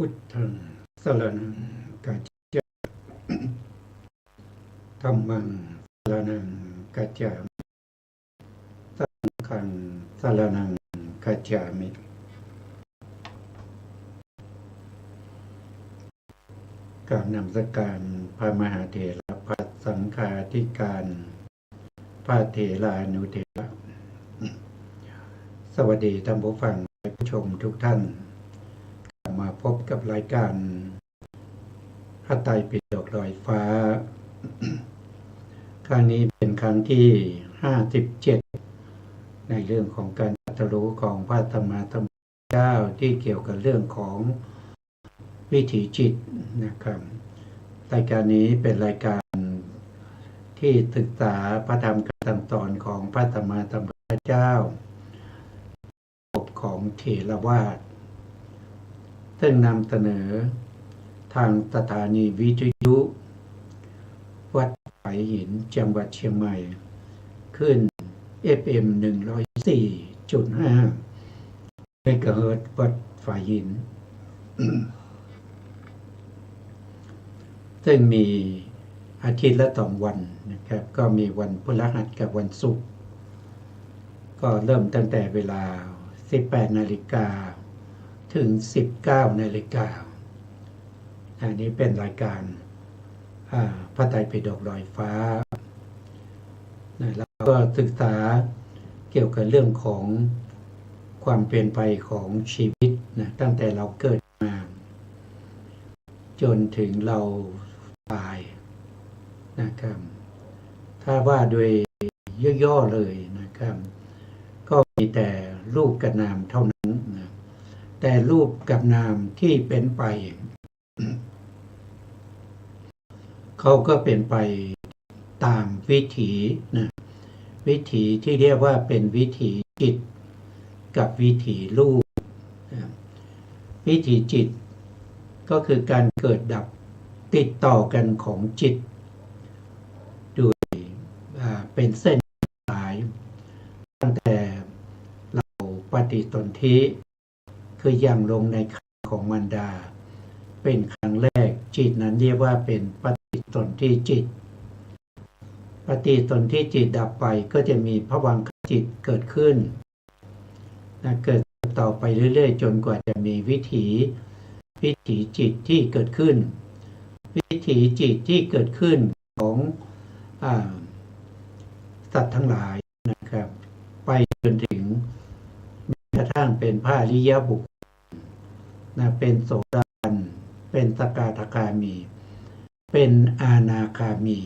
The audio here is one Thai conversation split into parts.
พุทธังสรณังกัจจามิธัมมังสรณังกัจจามิสังฆังสรณังกัจจามิกราบนมัสการพระมหาเถระพระสังฆาธิการพระเถรานุเถระสวัสดีท่านผู้ฟังและผู้ชมทุกท่านกลับมาพบกับรายการพระไตรปิฎกลอยฟ้าครั้งนี้เป็นครั้งที่57ในเรื่องของการตรัสรู้ของพระสัมมาสัมพุทธเจ้าที่เกี่ยวกับเรื่องของวิถีจิตนะครับรายการนี้เป็นรายการที่ศึกษาพระธรรมคำสั่งสอนของพระสัมมาสัมพุทธเจ้าของเถรวาทซึ่งนำเสนอทางสถานีวิทยุวัดฝายหินจังหวัดเชียงใหม่ขึ้น FM 104.5 เมกะเฮิรตซ์วัดฝายหิน ซึ่งมีอาทิตย์ละ2 วันนะครับก็มีวันพฤหัสกับวันศุกร์ก็เริ่มตั้งแต่เวลา 18 นาฬิกาถึง 19 นาฬิกาอันนี้เป็นรายการพระไตรปิฎกลอยฟ้าแล้วก็ศึกษาเกี่ยวกับเรื่องของความเปลี่ยนไปของชีวิตนะตั้งแต่เราเกิดมาจนถึงเราตายนะครับถ้าว่าโดยย่อๆเลยนะครับก็มีแต่รูปกับนามเท่านั้นนะแต่รูปกับนามที่เป็นไปเขาก็เป็นไปตามวิถีนะวิถีที่เรียกว่าเป็นวิถีจิตกับวิถีรูปนะวิถีจิตก็คือการเกิดดับติดต่อกันของจิตโดยเป็นเส้นสายตั้งแต่เราปฏิสนธิคือยังลงในครรภ์ของมารดาเป็นครั้งแรกจิตนั้นเรียกว่าเป็นปฏิสนธิจิตปฏิสนธิจิตดับไปก็จะมีภวังคจิตเกิดขึ้นเกิดต่อไปเรื่อยๆจนกว่าจะมีวิถีจิตที่เกิดขึ้นวิถีจิตที่เกิดขึ้นของสัตว์ทั้งหลายนะครับไปจนถึงแม้กระทั่งเป็นพระอริยบุคคลนะเป็นโสดาบันเป็นสกทาคามีเป็นอนาคามี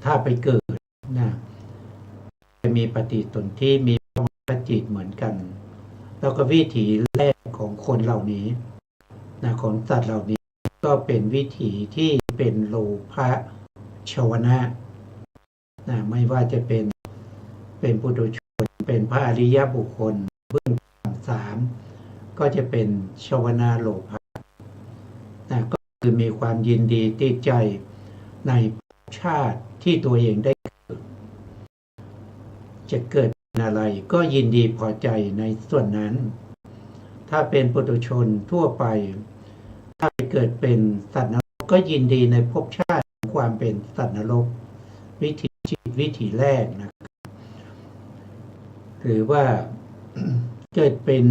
ถ้าไปเกิดนะจะมีปฏิสนธิมีภวงคจิตเหมือนกันแล้วก็วิถีแรกของคนเหล่านี้นะของสัตว์เหล่านี้ก็เป็นวิถีที่เป็นโลภะชวนะนะไม่ว่าจะเป็นปุถุชนเป็นพระอริยบุคคลเบื้อง3ก็จะเป็นชวนะโลภะนะก็คือมีความยินดีติดใจในชาติที่ตัวเองได้เกิดจะเกิดเป็นอะไรก็ยินดีพอใจในส่วนนั้นถ้าเป็นปุถุชนทั่วไปถ้าไปเกิดเป็นสัตว์นรกก็ยินดีในภพชาติความเป็นสัตว์นรกวิถีจิตวิถีแรกนะครับหรือว่า เกิดเป็น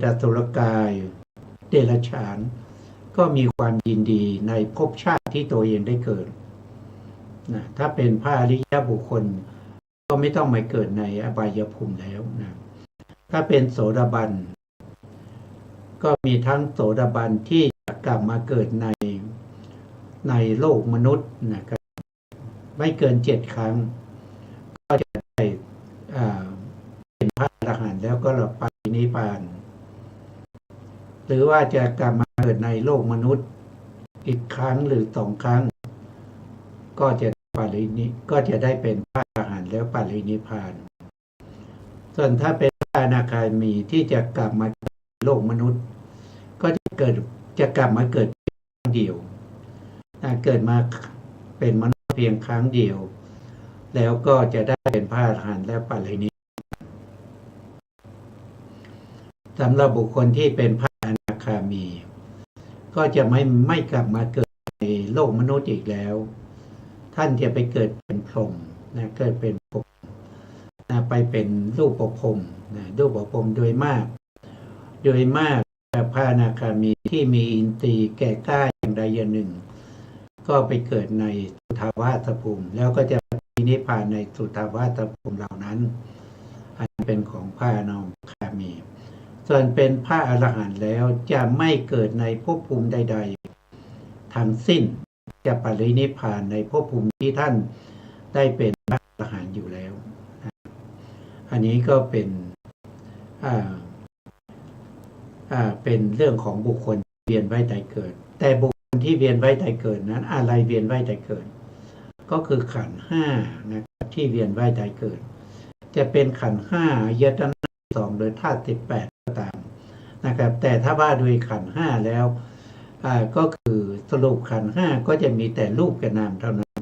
อสุรกายเดรัจฉานก็มีความยินดีในภพชาติที่ตัวเองได้เกิดนะถ้าเป็นพระอริยบุคคลก็ไม่ต้องมาเกิดในอบายภูมิแล้วนะถ้าเป็นโสดาบันก็มีทั้งโสดาบันที่จะกลับมาเกิดในโลกมนุษย์นะครับไม่เกิน7 ครั้งก็จะได้เป็นพระอรหันต์แล้วก็หลับไปนิพพานหรือว่าจะกลับมาเกิดในโลกมนุษย์อีกครั้งหรือ2 ครั้งก็จะได้เป็นพระอรหันต์แล้วปรินิพพานส่วนถ้าเป็นพระอนาคามีที่จะกลับมาโลกมนุษย์ก็จะกลับมาเกิดครั้งเดียวเกิดมาเป็นมนุษย์เพียงครั้งเดียวแล้วก็จะได้เป็นพระอรหันต์และปรินิพพานสำหรับบุคคลที่เป็นพระอนาค ก็จะไม่กลับมาเกิดในโลกมนุษย์อีกแล้ว ท่านจะไปเกิดเป็นพรหมนะเกิดเป็นพรหมนะไปเป็นรูปภพนะรูปภพโดยมากพระอนาคามีที่มีอินทรีย์แก่กล้าอย่างใดอย่างหนึ่งก็ไปเกิดในสุทธาวาสภูมิแล้วก็จะนิพพานในสุทธาวาสภูมิเหล่านั้นอันเป็นของพระอนาคามีส่วนเป็นพระอรหันต์แล้วจะไม่เกิดในภพภูมิใดๆทั้งสิ้นจะปรินิพพานในภพภูมิที่ท่านได้เป็นพระอรหันต์อยู่แล้วอันนี้ก็เป็นเป็นเรื่องของบุคคลเวียนว่ายตายเกิดแต่บุคคลที่เวียนว่ายตายเกิดนั้นอะไรเวียนว่ายตายเกิดก็คือขันธ์ห้านะครับที่เวียนว่ายตายเกิดจะเป็นขันธ์ห้าอายตนะ2หรือธาตุ18ก็ตามนะครับแต่ถ้าว่าโดยขันธ์ห้าแล้วก็คือสรุปขันธ์ห้าก็จะมีแต่รูปกับนามเท่านั้น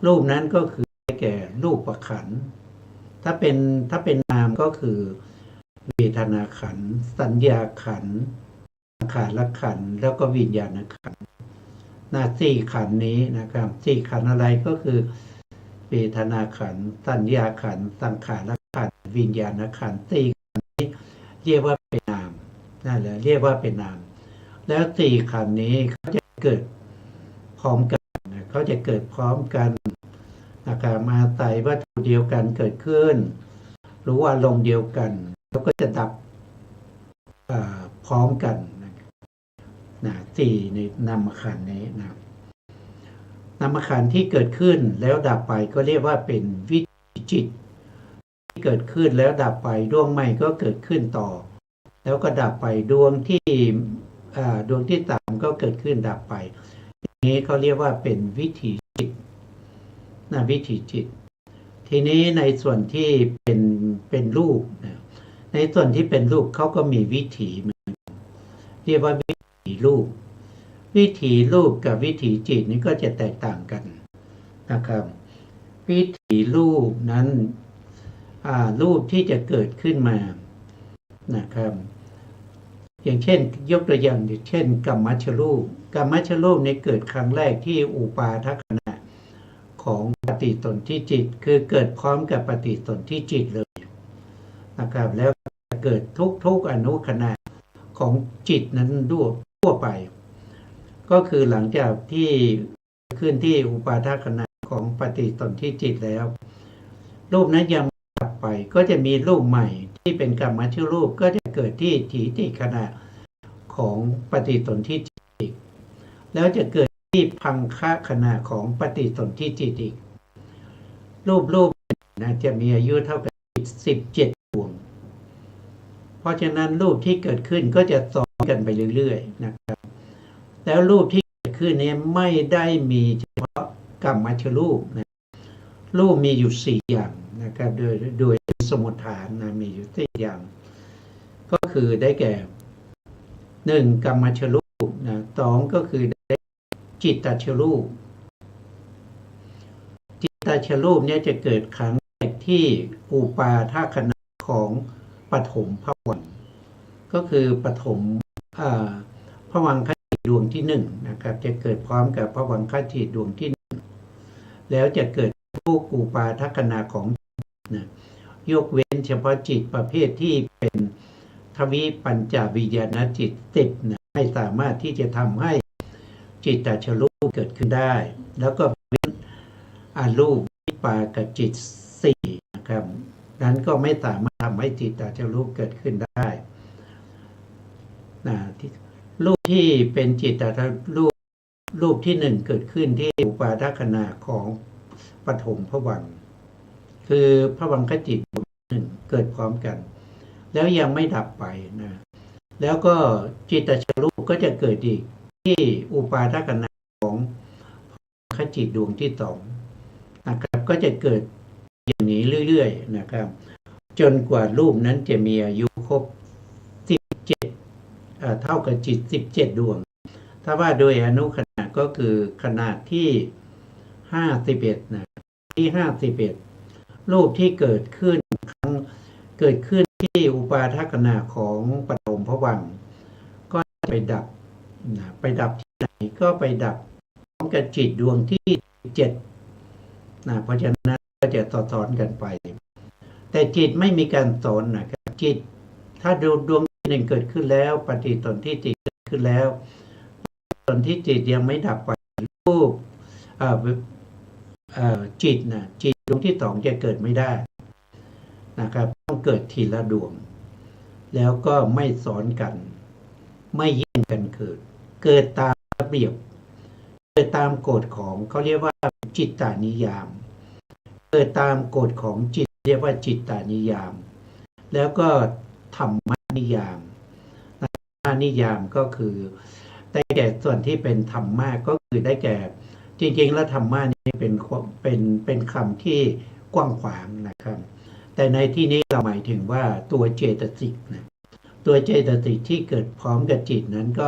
รูปนั้นก็คือแก่รูปประขันธ์ถ้าเป็นนามก็คือเวทนาขันธ์สัญญาขันธ์สังขารขันธ์แล้วก็วิญญาณขันธ์สี่ขันธ์นี้นะครับสี่ขันธ์อะไรก็คือเวทนาขันธ์สัญญาขันธ์สังขารขันธ์วิญญาณขันธ์สี่ขันธ์นี้เรียกว่าเป็นนามนั่นแหละเรียกว่าเป็นนามแล้วสี่ขันธ์นี้เขาจะเกิดพร้อมกันเขาจะเกิดพร้อมกันนะครับมาใส่วัตถุเดียวกันเกิดขึ้นหรือว่าลงเดียวกันแล้วก็จะดับพร้อมกันสี่ในนามขันธ์นี้นะนามขันธ์ที่เกิดขึ้นแล้วดับไปก็เรียกว่าเป็นวิถีจิตที่เกิดขึ้นแล้วดับไปดวงใหม่ก็เกิดขึ้นต่อแล้วก็ดับไปดวงที่สามก็เกิดขึ้นดับไปนี้เขาเรียกว่าเป็นวิถีจิตวิถีจิตทีนี้ในส่วนที่เป็นรูปในส่วนที่เป็นรูปเขาก็มีวิถีเรียกว่าวิถีรูปกับวิถีจิตนี้ก็จะแตกต่างกันนะครับวิถีรูปนั้นรูปที่จะเกิดขึ้นมานะครับอย่างเช่นยกตัวอย่างเช่นกัมมัชฌรูปนี้เกิดครั้งแรกที่อุปาทขณะของปฏิสนธิจิตคือเกิดพร้อมกับปฏิสนธิจิตเลยนะครับแล้วเกิดทุกอนุขณะของจิตนั้นด้วยทั่วไปก็คือหลังจากที่ขึ้นที่อุปาทขณะของปฏิสนธิจิตแล้วรูปนั้นยังดับไปก็จะมีรูปใหม่ที่เป็นกัมมัชฌรูปก็จะเกิดที่ถีติขณะของปฏิสนธิจิตแล้วจะเกิดที่พังคะขณะของปฏิสนธิจิตอีกรูปนะจะมีอายุเท่ากับ17ดวงเพราะฉะนั้นรูปที่เกิดขึ้นก็จะซ้อนกันไปเรื่อยๆนะครับแล้วรูปที่เกิดขึ้นนี้ไม่ได้มีเฉพาะกัมมัชฌรูปนะรูปมีอยู่4อย่างนะครับโดยสมมติฐานนะมีอยู่4อย่างก็คือได้แก่1กัมมัชฌรูปนะ2ก็คือได้จิตตัชฌรูปเนี่ยจะเกิดครั้งแรกที่อุปาทขณะของปฐมภวังค์ก็คือปฐมภวังคจิตดวงที่1นะครับจะเกิดพร้อมกับภวังคจิตดวงที่1แล้วจะเกิดทุกอุปาทขณะของนะยกเว้นเฉพาะจิตประเภทที่เป็นทวิปัญจวิญญาณจิต10นะไม่สามารถที่จะทำให้จิตตัชฌรูปเกิดขึ้นได้แล้วก็เว้นอรูปวิปากจิต4นะครับนั้นก็ไม่สามารถทำให้จิตตัชฌรูปเกิดขึ้นได้รูปที่เป็นจิตตัชฌรูปที่1เกิดขึ้นที่อุปาทขณะของปฐมภวังค์คือภวังคจิต1เกิดพร้อมกันแล้วยังไม่ดับไปนะแล้วก็จิตตัชฌรูปก็จะเกิดอีกที่อุปาทขณะของคจิตดวงที่2นะครับก็จะเกิดอย่างนี้เรื่อยๆนะครับจนกว่ารูปนั้นจะมีอายุครบ17เท่ากับจิต17ดวงถ้าว่าโดยอนุขณะก็คือขนาดที่51นะที่51รูปที่เกิดขึ้นที่อุปาทขณะของปฐมภวังค์ก็ไปดับ นะไปดับที่ไหนก็ไปดับพร้อมกับจิตดวงที่7นะเพราะฉะนั้นก็จะสอนกันไปแต่จิตไม่มีการสอนนะครับจิตถ้าดวงที่หนึ่งเกิดขึ้นแล้วปฏิสนธิจิตเกิดขึ้นแล้วตอนที่จิตยังไม่ดับไปรูปจิตนะจิตดวงที่2จะเกิดไม่ได้นะครับต้องเกิดทีละดวงแล้วก็ไม่สอนกันไม่แย่งกันเกิดตามระเบียบเกิดตามกฎของเขาเรียกว่าจิตตานิยามเกิดตามกฎของจิตเรียกว่าจิตตานิยามแล้วก็ธรรมนิยามธรรมนิยามก็คือได้แก่ส่วนที่เป็นธรรมะก็คือได้แก่จริงๆแล้วธรรมะนี่เป็นคำที่กว้างขวางนะครับแต่ในที่นี้เราหมายถึงว่าตัวเจตสิกนะตัวเจตสิกที่เกิดพร้อมกับจิตนั้นก็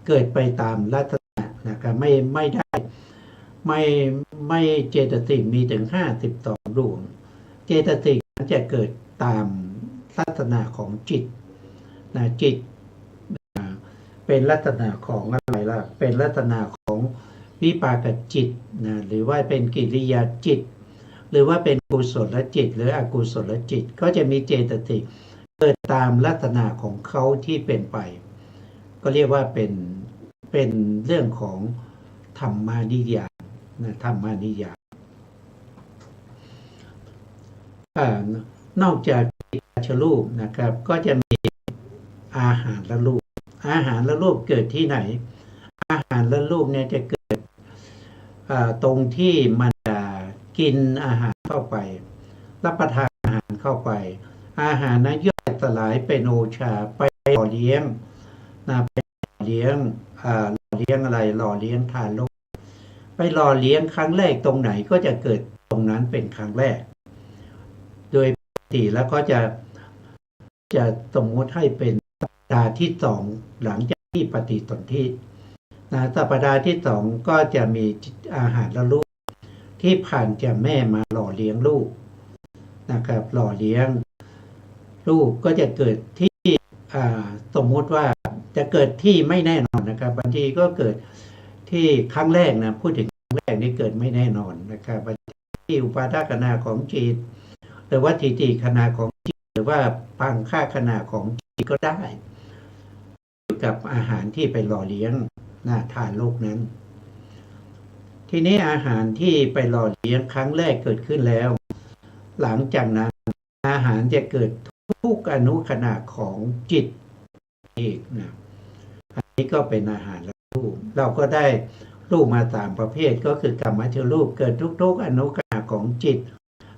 เกิดไปตามลักษณะนะครับไม่ได้ไม่เจตสิกมีถึง52ดวงเจตสิกนั้นจะเกิดตามลักษณะของจิตนะจิตเป็นลักษณะของอะไรล่ะเป็นลักษณะของวิปากจิตนะหรือว่าเป็นกิริยาจิตหรือว่าเป็นกุศลจิตหรืออกุศลจิตก็จะมีเจตสิกเกิดตามลักษณะของเขาที่เป็นไปก็เรียกว่าเป็นเรื่องของธรรมานิยามนะธรรมานิยามนอกจากชรูปนะครับก็จะมีอาหารและรูปอาหารและรูปเกิดที่ไหนอาหารและรูปเนี่ยจะเกิดตรงที่มันจะกินอาหารเข้าไปรับประทานอาหารเข้าไปอาหารนั้นย่อยสลายเป็นโอชาไปหล่อเลี้ยงนะไปหล่อเลี้ยงอะไรหล่อเลี้ยงทานโลกไปหล่อเลี้ยงครั้งแรกตรงไหนก็จะเกิดตรงนั้นเป็นครั้งแรกโดยปกติแล้วก็จะสมมุติให้เป็นสัปดาห์ที่2หลังจากที่ปฏิสนธินะสัปดาห์ที่2ก็จะมีอาหารและลูกที่ผ่านจากแม่มาหล่อเลี้ยงลูกนะครับหล่อเลี้ยงลูกก็จะเกิดที่สมมุติว่าจะเกิดที่ไม่แน่นอนนะครับบางทีก็เกิดที่ครั้งแรกนะพูดถึงครั้งแรกนี่เกิดไม่แน่นอนนะครับที่อุปาทขณะของจิตหรือว่าทิฏฐิขณะของจิตหรือว่าพังค่าขณะของจิตก็ได้อยู่กับอาหารที่ไปหล่อเลี้ยงทานโลกนั้นทีนี้อาหารที่ไปหล่อเลี้ยงครั้งแรกเกิดขึ้นแล้วหลังจากนั้นอาหารจะเกิดทุกอนุขณะของจิตอีกนะอันนี้ก็เป็นอาหารและรูปเราก็ได้รูปมา3ประเภทก็คือกรรมชรูปเกิดทุกอนุขณะของจิต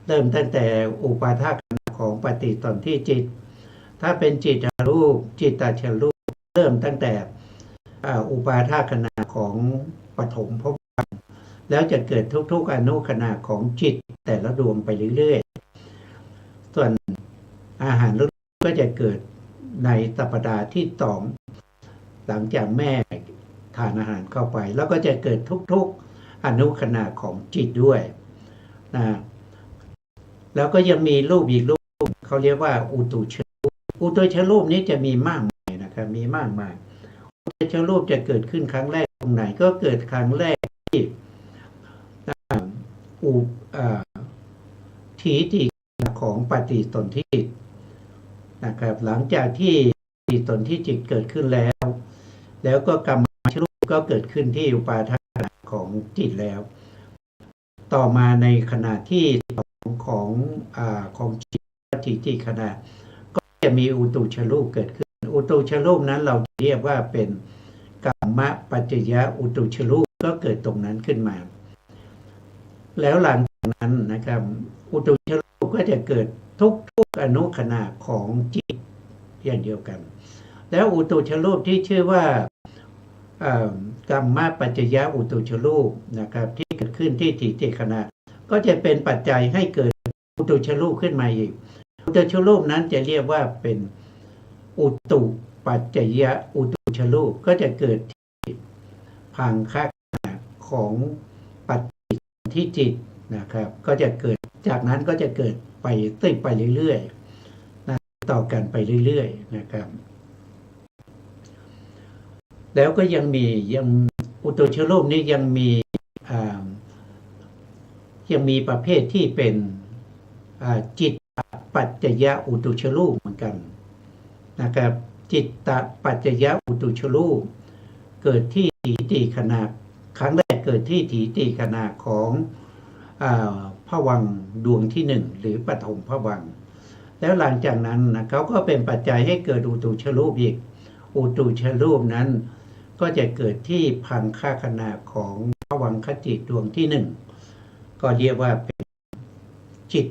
เริ่มตั้งแต่อุปาทขณะของปฏิสนธิจิตถ้าเป็นจิตรูปจิตตชรูปเริ่มตั้งแต่อุปาทขณะของปฐมภพแล้วจะเกิดทุกอนุขณะของจิตแต่ละดวงไปเรื่อยๆส่วนอาหารรูปก็จะเกิดในสัปดาห์ที่2หลังจากแม่ทานอาหารเข้าไปแล้วก็จะเกิดทุกอนุขณะของจิตด้วยนะแล้วก็ยังมีรูปอีกรูปเขาเรียกว่าอุตุชรูปอุตุชรูปนี้จะมีมากมายนะครับมีมากมายอุตุชรูปจะเกิดขึ้นครั้งแรกตรงไหนก็เกิดครั้งแรกที่ถีติของปฏิสนธิจิตนะครับหลังจากที่ปฏิสนธิจิตเกิดขึ้นแล้วก็กรรมชรูปก็เกิดขึ้นที่อุปาทขณะของจิตแล้วต่อมาในขณะที่ของจิตถีติขณะก็จะมีอุตุชรูปเกิดขึ้นอุตุชรูปนั้นเราเรียกว่าเป็นกรรมปัจจยอุตุชรูปก็เกิดตรงนั้นขึ้นมาแล้วหลังจากนั้นนะครับอุตุชรูปก็จะเกิดทุกอนุขณะของจิตอย่างเดียวกันแล้วอุตุชรูปที่ชื่อว่ากรรมปัจจยอุตุชรูปนะครับที่เกิดขึ้นที่ถีติขณะก็จะเป็นปัจจัยให้เกิดอุตุชรูปขึ้นมาอีกอุตุชรูปนั้นจะเรียกว่าเป็นอุตุปัจจยอุตุชรูปก็จะเกิดที่พังค่าของปัจจิที่จิตนะครับก็จะเกิดจากนั้นก็จะเกิดไปเรื่อยๆนะต่อกันไปเรื่อยๆนะครับ แล้วก็ยังอุตุชรูปนี้อ่ายังมีประเภทที่เป็นจิตตปัจจยอุตุชรูปเหมือนกันนะครับจิตตปัจจยอุตุชรูปเกิดที่ถีติขณะครั้งแรกเกิดที่ถีติขณะของภวังค์ดวงที่หนึ่งหรือปฐมภวังค์แล้วหลังจากนั้นนะเขาก็เป็นปัจจัยให้เกิดอุตุชรูปอีกอุตุชรูปนั้นก็จะเกิดที่พังค่าขณะของภวังคจิตดวงที่หนึ่งก็เรียกว่าเป็นจิต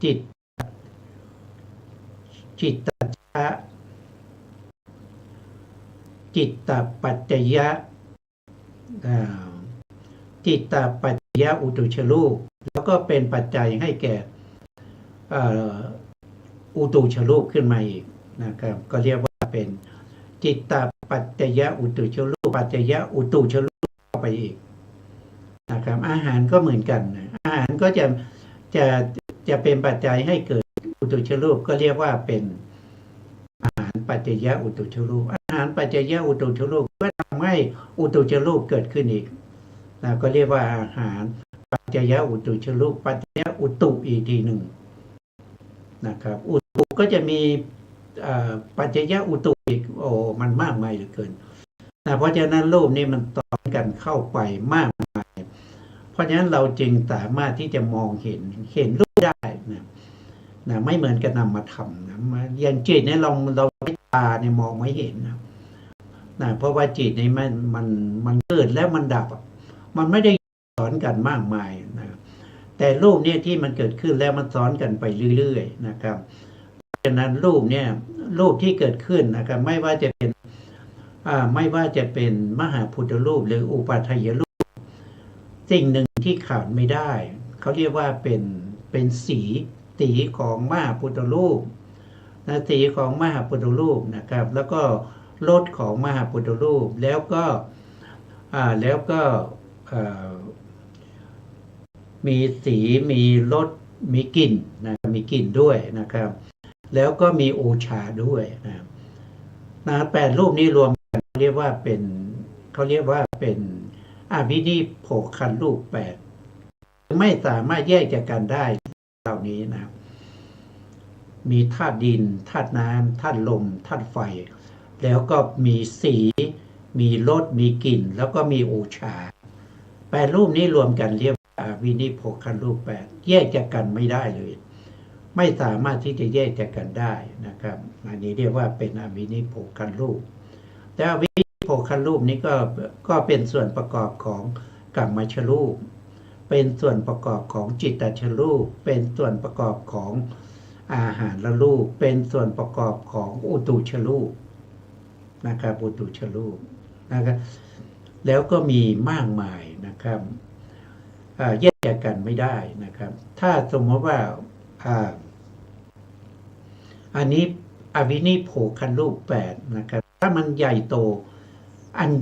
จิตจิตตะจิตตปัจจยะจิตตปัจจยะอุตุชรูปแล้วก็เป็นปัจจัยให้แก่อุตุชรูปขึ้นมาอีกนะครับก็เรียกว่าเป็นจิตตปัจจยะอุตุชรูปปัจจยะอุตุชรูปเข้าไปอีกนะครับอาหารก็เหมือนกันอาหารก็จะเป็นปัจจัยให้เกิดอุตุชรูปก็เรียกว่าเป็นอาหารปัจจยะอุตุชรูปอาหารปัจจยะอุตุชรูปก็ทำให้อุตุชรูปเกิดขึ้นอีกนะก็เรียกว่าอาหารปัจจยะอุตุชรูปปัจจยะอุตุอีกทีหนึ่งนะครับอุตุก็จะมีปัจจยะอุตุอีกมันมากมายเหลือเกินนะเพราะฉะนั้นรูปนี้มันต่อกันเข้าไปมากมายเพราะฉะนั้นเราจึงสามารถที่จะมองเห็นรูปได้นะไม่เหมือนกับนามธรรมนะอย่างจิตเนี่ยเราตาเนี่ยมองไม่เห็นนะเพราะว่าจิตเนี่ยมันเกิดแล้วมันดับมันไม่ได้สอนกันมากมายนะแต่รูปเนี่ยที่มันเกิดขึ้นแล้วมันสอนกันไปเรื่อยๆนะครับฉะนั้นรูปที่เกิดขึ้นนะครับไม่ว่าจะเป็นมหาพุทธรูปหรืออุปาทายรูปสิ่งหนึ่งที่ขาดไม่ได้เขาเรียกว่าเป็นสีของมหาพุทธรูปนะสีของมหาพุทธรูปนะครับแล้วก็รสของมหาพุทธรูปแล้วก็มีสีมีรสมีกลิ่นนะมีกลิ่นด้วยนะครับแล้วก็มีโอชาด้วยนะแปดรูปนี้รวมกันเขาเรียกว่าเป็นอภินิโภคันรูป8ไม่สามารถแยกจากกันได้เหล่านี้นะมีธาตุดินธาตุน้ำธาตุลมธาตุไฟแล้วก็มีสีมีรสมีกลิ่นแล้วก็มีโอชา8รูปนี้รวมกันเรียกว่าอภินิโภคันรูป8แยกจากกันไม่ได้เลยไม่สามารถที่จะแยกจากกันได้นะครับอันนี้เรียกว่าเป็นอภินิโภคันรูปแต่อภินิโภคันรูปนี้ก็เป็นส่วนประกอบของกัมมัชรูปเป็นส่วนประกอบของจิตตชรูปเป็นส่วนประกอบของอาหารละรูปเป็นส่วนประกอบของอุตุชรูปนะครับอุตุชรูปนะครับแล้วก็มีมากมายนะครับแยกจากกันไม่ได้นะครับถ้าสมมติว่าอันนี้อภินิโภคันรูป8นะครับถ้ามันใหญ่โต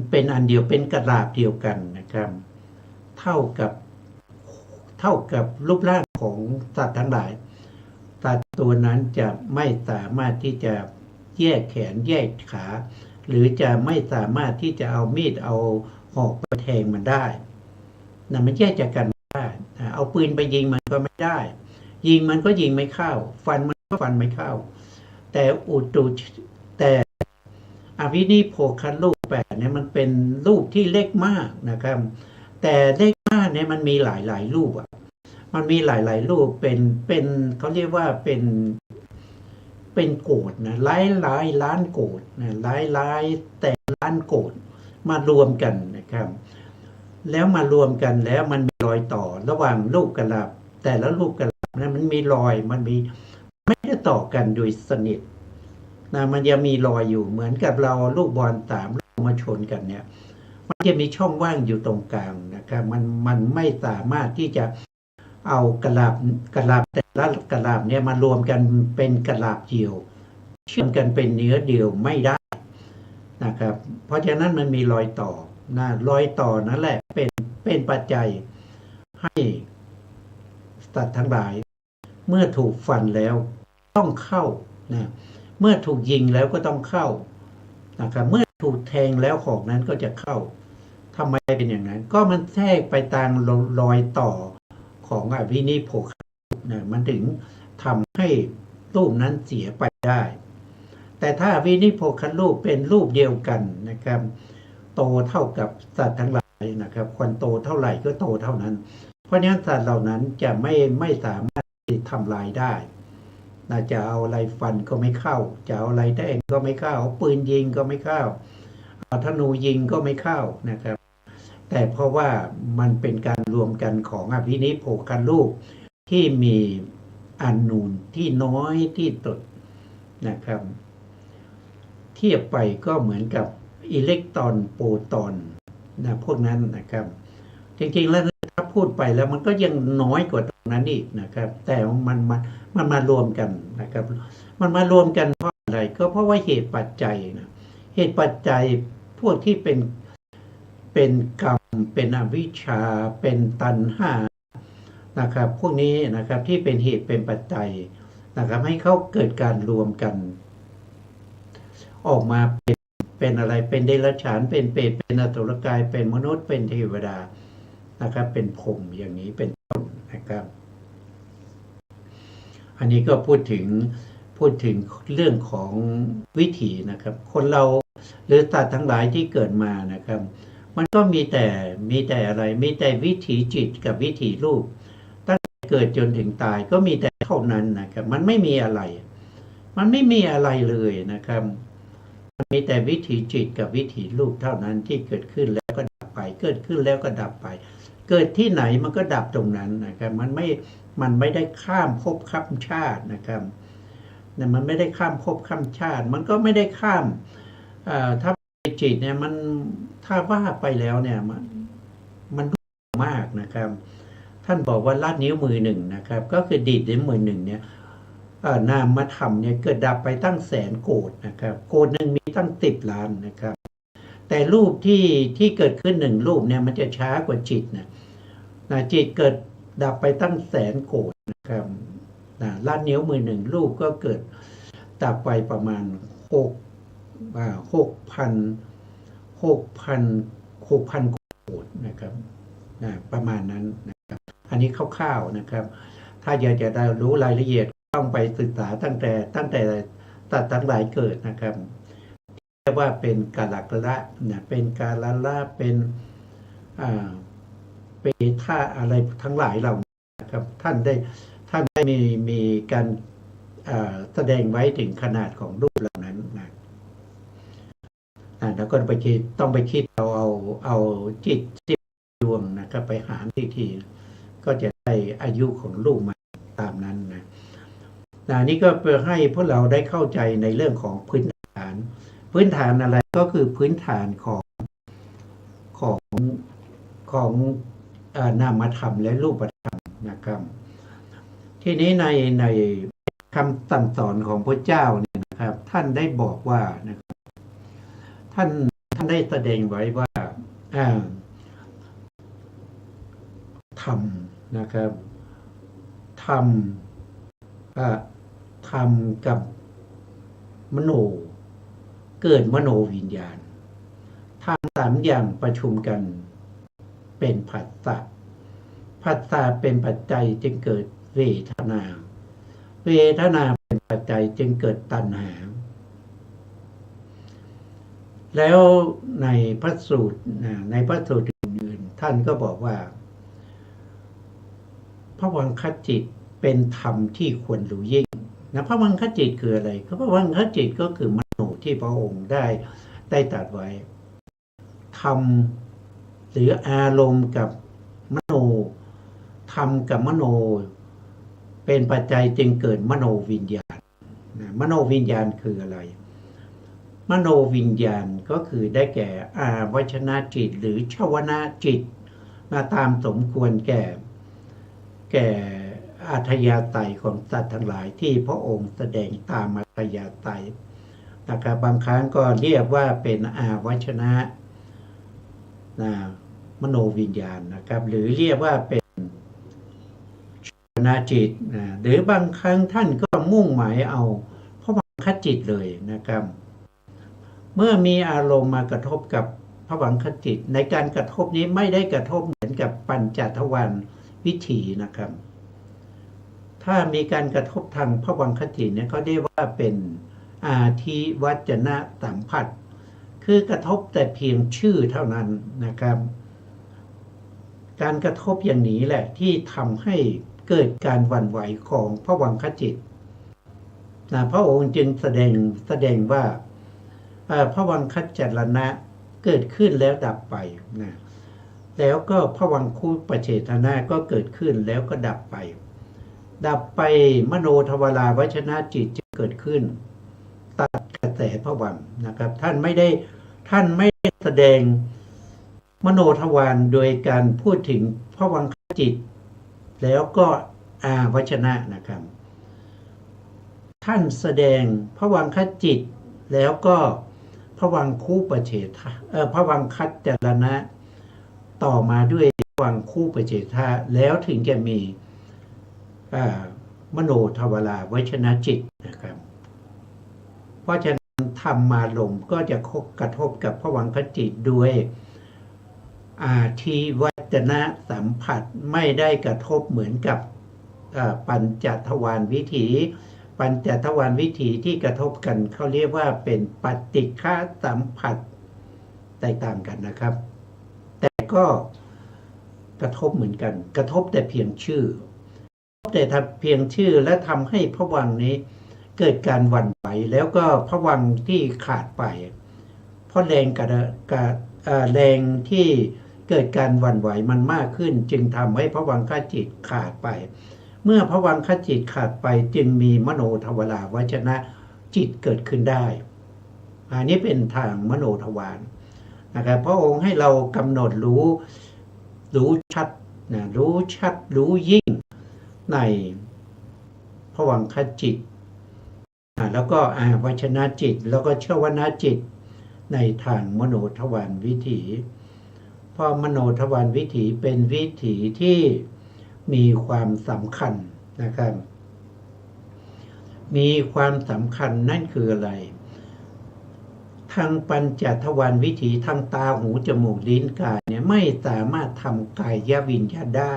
เป็นอันเดียวเป็นกระดาษเดียวกันนะครับเท่ากับรูปร่างของสัตว์ทั้งหลายสัตว์ตัวนั้นจะไม่สามารถที่จะแยกแขนแยกขาหรือจะไม่สามารถที่จะเอามีดเอาหอกไปแทงมันได้นะมันแยกจากกันไม่ได้เอาปืนไปยิงมันก็ไม่ได้ยิงมันก็ยิงไม่เข้าฟันมันก็ฟันไม่เข้าแต่อภินิโภคันรูป8เนี่ยมันเป็นรูปที่เล็กมากนะครับแต่เล็กมากเนี่ยมันมีหลายรูปมันมีหลายรูปเป็นเขาเรียกว่าเป็นโกฏนะหลายล้านโกฏนะหลายแต่ล้านโกฏมารวมกันนะครับแล้วมารวมกันแล้วมันมีรอยต่อระหว่างรูปกะลาแต่ละรูปกะลานะมันมีรอยมันมีไม่ได้ต่อกันโดยสนิทนะมันจะมีรอยอยู่เหมือนกับเราลูกบอล3ลูกมาชนกันเนี่ยมันจะมีช่องว่างอยู่ตรงกลางนะครับมันไม่สามารถที่จะเอากะลาแต่ละกะลาเนี่ยมารวมกันเป็นกะลาเดียวเชื่อมกันเป็นเนื้อเดียวไม่ได้นะครับเพราะฉะนั้นมันมีรอยต่อนะรอยต่อนั่นแหละเป็นปัจจัยให้สัตว์ทั้งหลายเมื่อถูกฟันแล้วต้องเข้านะ เมื่อถูกยิงแล้วก็ต้องเข้านะครับเมื่อถูกแทงแล้วของนั้นก็จะเข้าทำไมเป็นอย่างนั้นก็มันแทรกไปตามรอยต่อของอวินิโพคนะมันถึงทำให้รูปนั้นเสียไปได้ แต่ถ้าวินิโพครูปเป็นรูปเดียวกันนะครับโตเท่ากับสัตว์ทั้งหลายนะครับควรโตเท่าไหร่ก็โตเท่านั้น เพราะฉะนั้นสัตว์เหล่านั้นจะไม่สามารถทำลายได้นะจะเอาอะไรฟันก็ไม่เข้าจะเอาอะไรแทงก็ไม่เข้าเอาปืนยิงก็ไม่เข้าเอาธนูยิงก็ไม่เข้านะครับแต่เพราะว่ามันเป็นการรวมกันของอภินิโพครูปที่มีอนูนที่น้อยที่สุดนะครับเทียบไปก็เหมือนกับอิเล็กตรอนโปรตอนนะพวกนั้นนะครับจริงๆแล้วถ้าพูดไปแล้วมันก็ยังน้อยกว่าตรงนั้นอีกนะครับแต่มันมารวมกันนะครับมันมารวมกันเพราะอะไรก็เพราะว่าเหตุปัจจัยนะเหตุปัจจัยพวกที่เป็นกรรมเป็นอวิชชาเป็นตัณหานะครับพวกนี้นะครับที่เป็นเหตุเป็นปัจจัยนะครับให้เขาเกิดการรวมกันออกมาเป็นอะไรเป็นเดรัจฉานเป็นเปรตเป็นอสุรกายเป็นมนุษย์เป็นเทวดานะครับเป็นพรหมอย่างนี้เป็นต้นนะครับอันนี้ก็พูดถึงเรื่องของวิถีนะครับคนเราหรือสัตว์ทั้งหลายที่เกิดมานะครับมันก็มีแต่อะไรมีแต่วิถีจิตกับวิถีรูปตั้งแต่เกิดจนถึงตายก็มีแต่เท่านั้นนะครับมันไม่มีอะไรเลยนะครับมันมีแต่วิถีจิตกับวิถีรูปเท่านั้นที่เกิดขึ้นแล้วก็ดับไปเกิดขึ้นแล้วก็ดับไปเกิดที่ไหนมันก็ดับตรงนั้นนะครับมันไม่ได้ข้ามภพข้ามชาตินะครับเนี่ยมันไม่ได้ข้ามภพข้ามชาติมันก็ไม่ได้ข้ามถ้าจิตเนี่ยมันถ้าว่าไปแล้วเนี่ยมันมากนะครับท่านบอกว่าลาดนิ้วมือหนึ่งนะครับก็คือดีดนิ้วมือหนึ่งเนี่ยนามธรรมเนี่ยเกิดดับไปตั้งแสนโกฏนะครับโกฏหนึ่งมีตั้ง10 ล้านนะครับแต่รูปที่เกิดขึ้น1 รูปเนี่ยมันจะช้ากว่าจิตนะจิตเกิดดับไปตั้งแสนโกฏนะครับลาดนิ้วมือ1 รูปก็เกิดดับไปประมาณ6,000 โกฏนะครับประมาณนั้นนะครับอันนี้คร่าวๆนะครับถ้าอยากจะได้รู้รายละเอียดต้องไปศึกษาตั้งแต่ตัดทั้งหลายเกิดนะครับเรียกว่าเป็นกาลละนะเป็นกาลละเป็นเปท่าอะไรทั้งหลายเหล่านี้นะครับท่านได้มีการแสดงไว้ถึงขนาดของรูปเหล่านั้นนะแล้วก็ต้องไปคิดเอาจิตดวงนะครับไปหารทีก็จะได้อายุของรูปมาตามนั้นนะนี่ก็เพื่อให้พวกเราได้เข้าใจในเรื่องของพื้นฐานอะไรก็คือพื้นฐานของนามธรรมและรูปธรรมนะครับทีนี้ในคำสั่งสอนของพระเจ้าเนี่ยนะครับท่านได้บอกว่านะครับท่านได้แสดงไว้ว่าธรรมนะครับธรรมกับมโนเกิดมโนวิญญาณธรรม3 อย่างประชุมกันเป็นผัสสะเป็นปัจจัยจึงเกิดเวทนาเป็นปัจจัยจึงเกิดตัณหาแล้วในพระสูตรอื่นๆท่านก็บอกว่าภวังคจิตเป็นธรรมที่ควรรู้ยิ่งนะภวังคจิตคืออะไรภวังคจิตก็คือมโนที่พระองค์ได้ตรัสไว้ธรรมหรืออารมณ์กับมโนธรรมกับมโนเป็นปัจจัยจึงเกิดมโนวิญญาณมโนวิญญาณคืออะไรมโนวิญญาณก็คือได้แก่อาวชนะจิตหรือชวนะจิตตามสมควรแก่อัธยาศัยของสัตว์ทั้งหลายที่พระองค์แสดงตามอัธยาศัยนะครับบางครั้งก็เรียกว่าเป็นอาวชนะมโนวิญญาณนะครับหรือเรียกว่าเป็นชวนะจิตหรือบางครั้งท่านก็มุ่งหมายเอาพระค คจิตเลยนะครับเมื่อมีอารมณ์มากระทบกับภวังคจิตในการกระทบนี้ไม่ได้กระทบเหมือนกับปัญจทวารวิถีนะครับถ้ามีการกระทบทางภวังคจิตเนี่ยเขาเรียกว่าเป็นอาทิวัจนะสัมผัสคือกระทบแต่เพียงชื่อเท่านั้นนะครับการกระทบอย่างนี้แหละที่ทำให้เกิดการหวั่นไหวของภวังคจิตนะพระองค์จึงแสดงว่าภวังคจรณะเกิดขึ้นแล้วดับไปนะแล้วก็ภวังคูปเฉทนาก็เกิดขึ้นแล้วก็ดับไปมโนทวาราวชนะจิตจะเกิดขึ้นตัดกระแสภวังค์นะครับท่านไม่ได้แสดงมโนทวารโดยการพูดถึงภวังคจิตแล้วก็วชนะนะครับท่านแสดงภวังคจิตแล้วก็ภวังคูปเฉทภวังคัจจรณะต่อมาด้วยภวังคูปเฉทะแล้วถึงจะมีมโนทวาราวชนะจิตนะครับเพราะฉะนั้นธรรมารมณ์ก็จะกระทบกับภวังคจิตด้วยอาทิวัจนะสัมผัสไม่ได้กระทบเหมือนกับปัญจทวารวิถีที่กระทบกันเขาเรียกว่าเป็นปฏิฆะสัมผัสแตกต่างกันนะครับแต่ก็กระทบเหมือนกันกระทบแต่เพียงชื่อและทำให้ภวังค์นี้เกิดการหวั่นไหวแล้วก็ภวังค์ที่ขาดไปเพราะแรงที่เกิดการหวั่นไหวมันมากขึ้นจึงทำให้ภวังคจิตขาดไปเมื่อภวังคจิตขาดไปจึงมีมโนทวาราวชนะจิตเกิดขึ้นได้อันนี้เป็นทางมโนทวารนะครับพระองค์ให้เรากำหนดรู้ชัดรู้ยิ่งในภวังคจิตแล้วก็วชนะจิตแล้วก็ชวนาจิตในทางมโนทวารวิถีเพราะมโนทวารวิถีเป็นวิถีที่มีความสำคัญนะครับมีความสำคัญนั่นคืออะไรทางปัญจทวารวิถีทางตาหูจมูกลิ้นกายเนี่ยไม่สามารถทำกายวิญญาณได้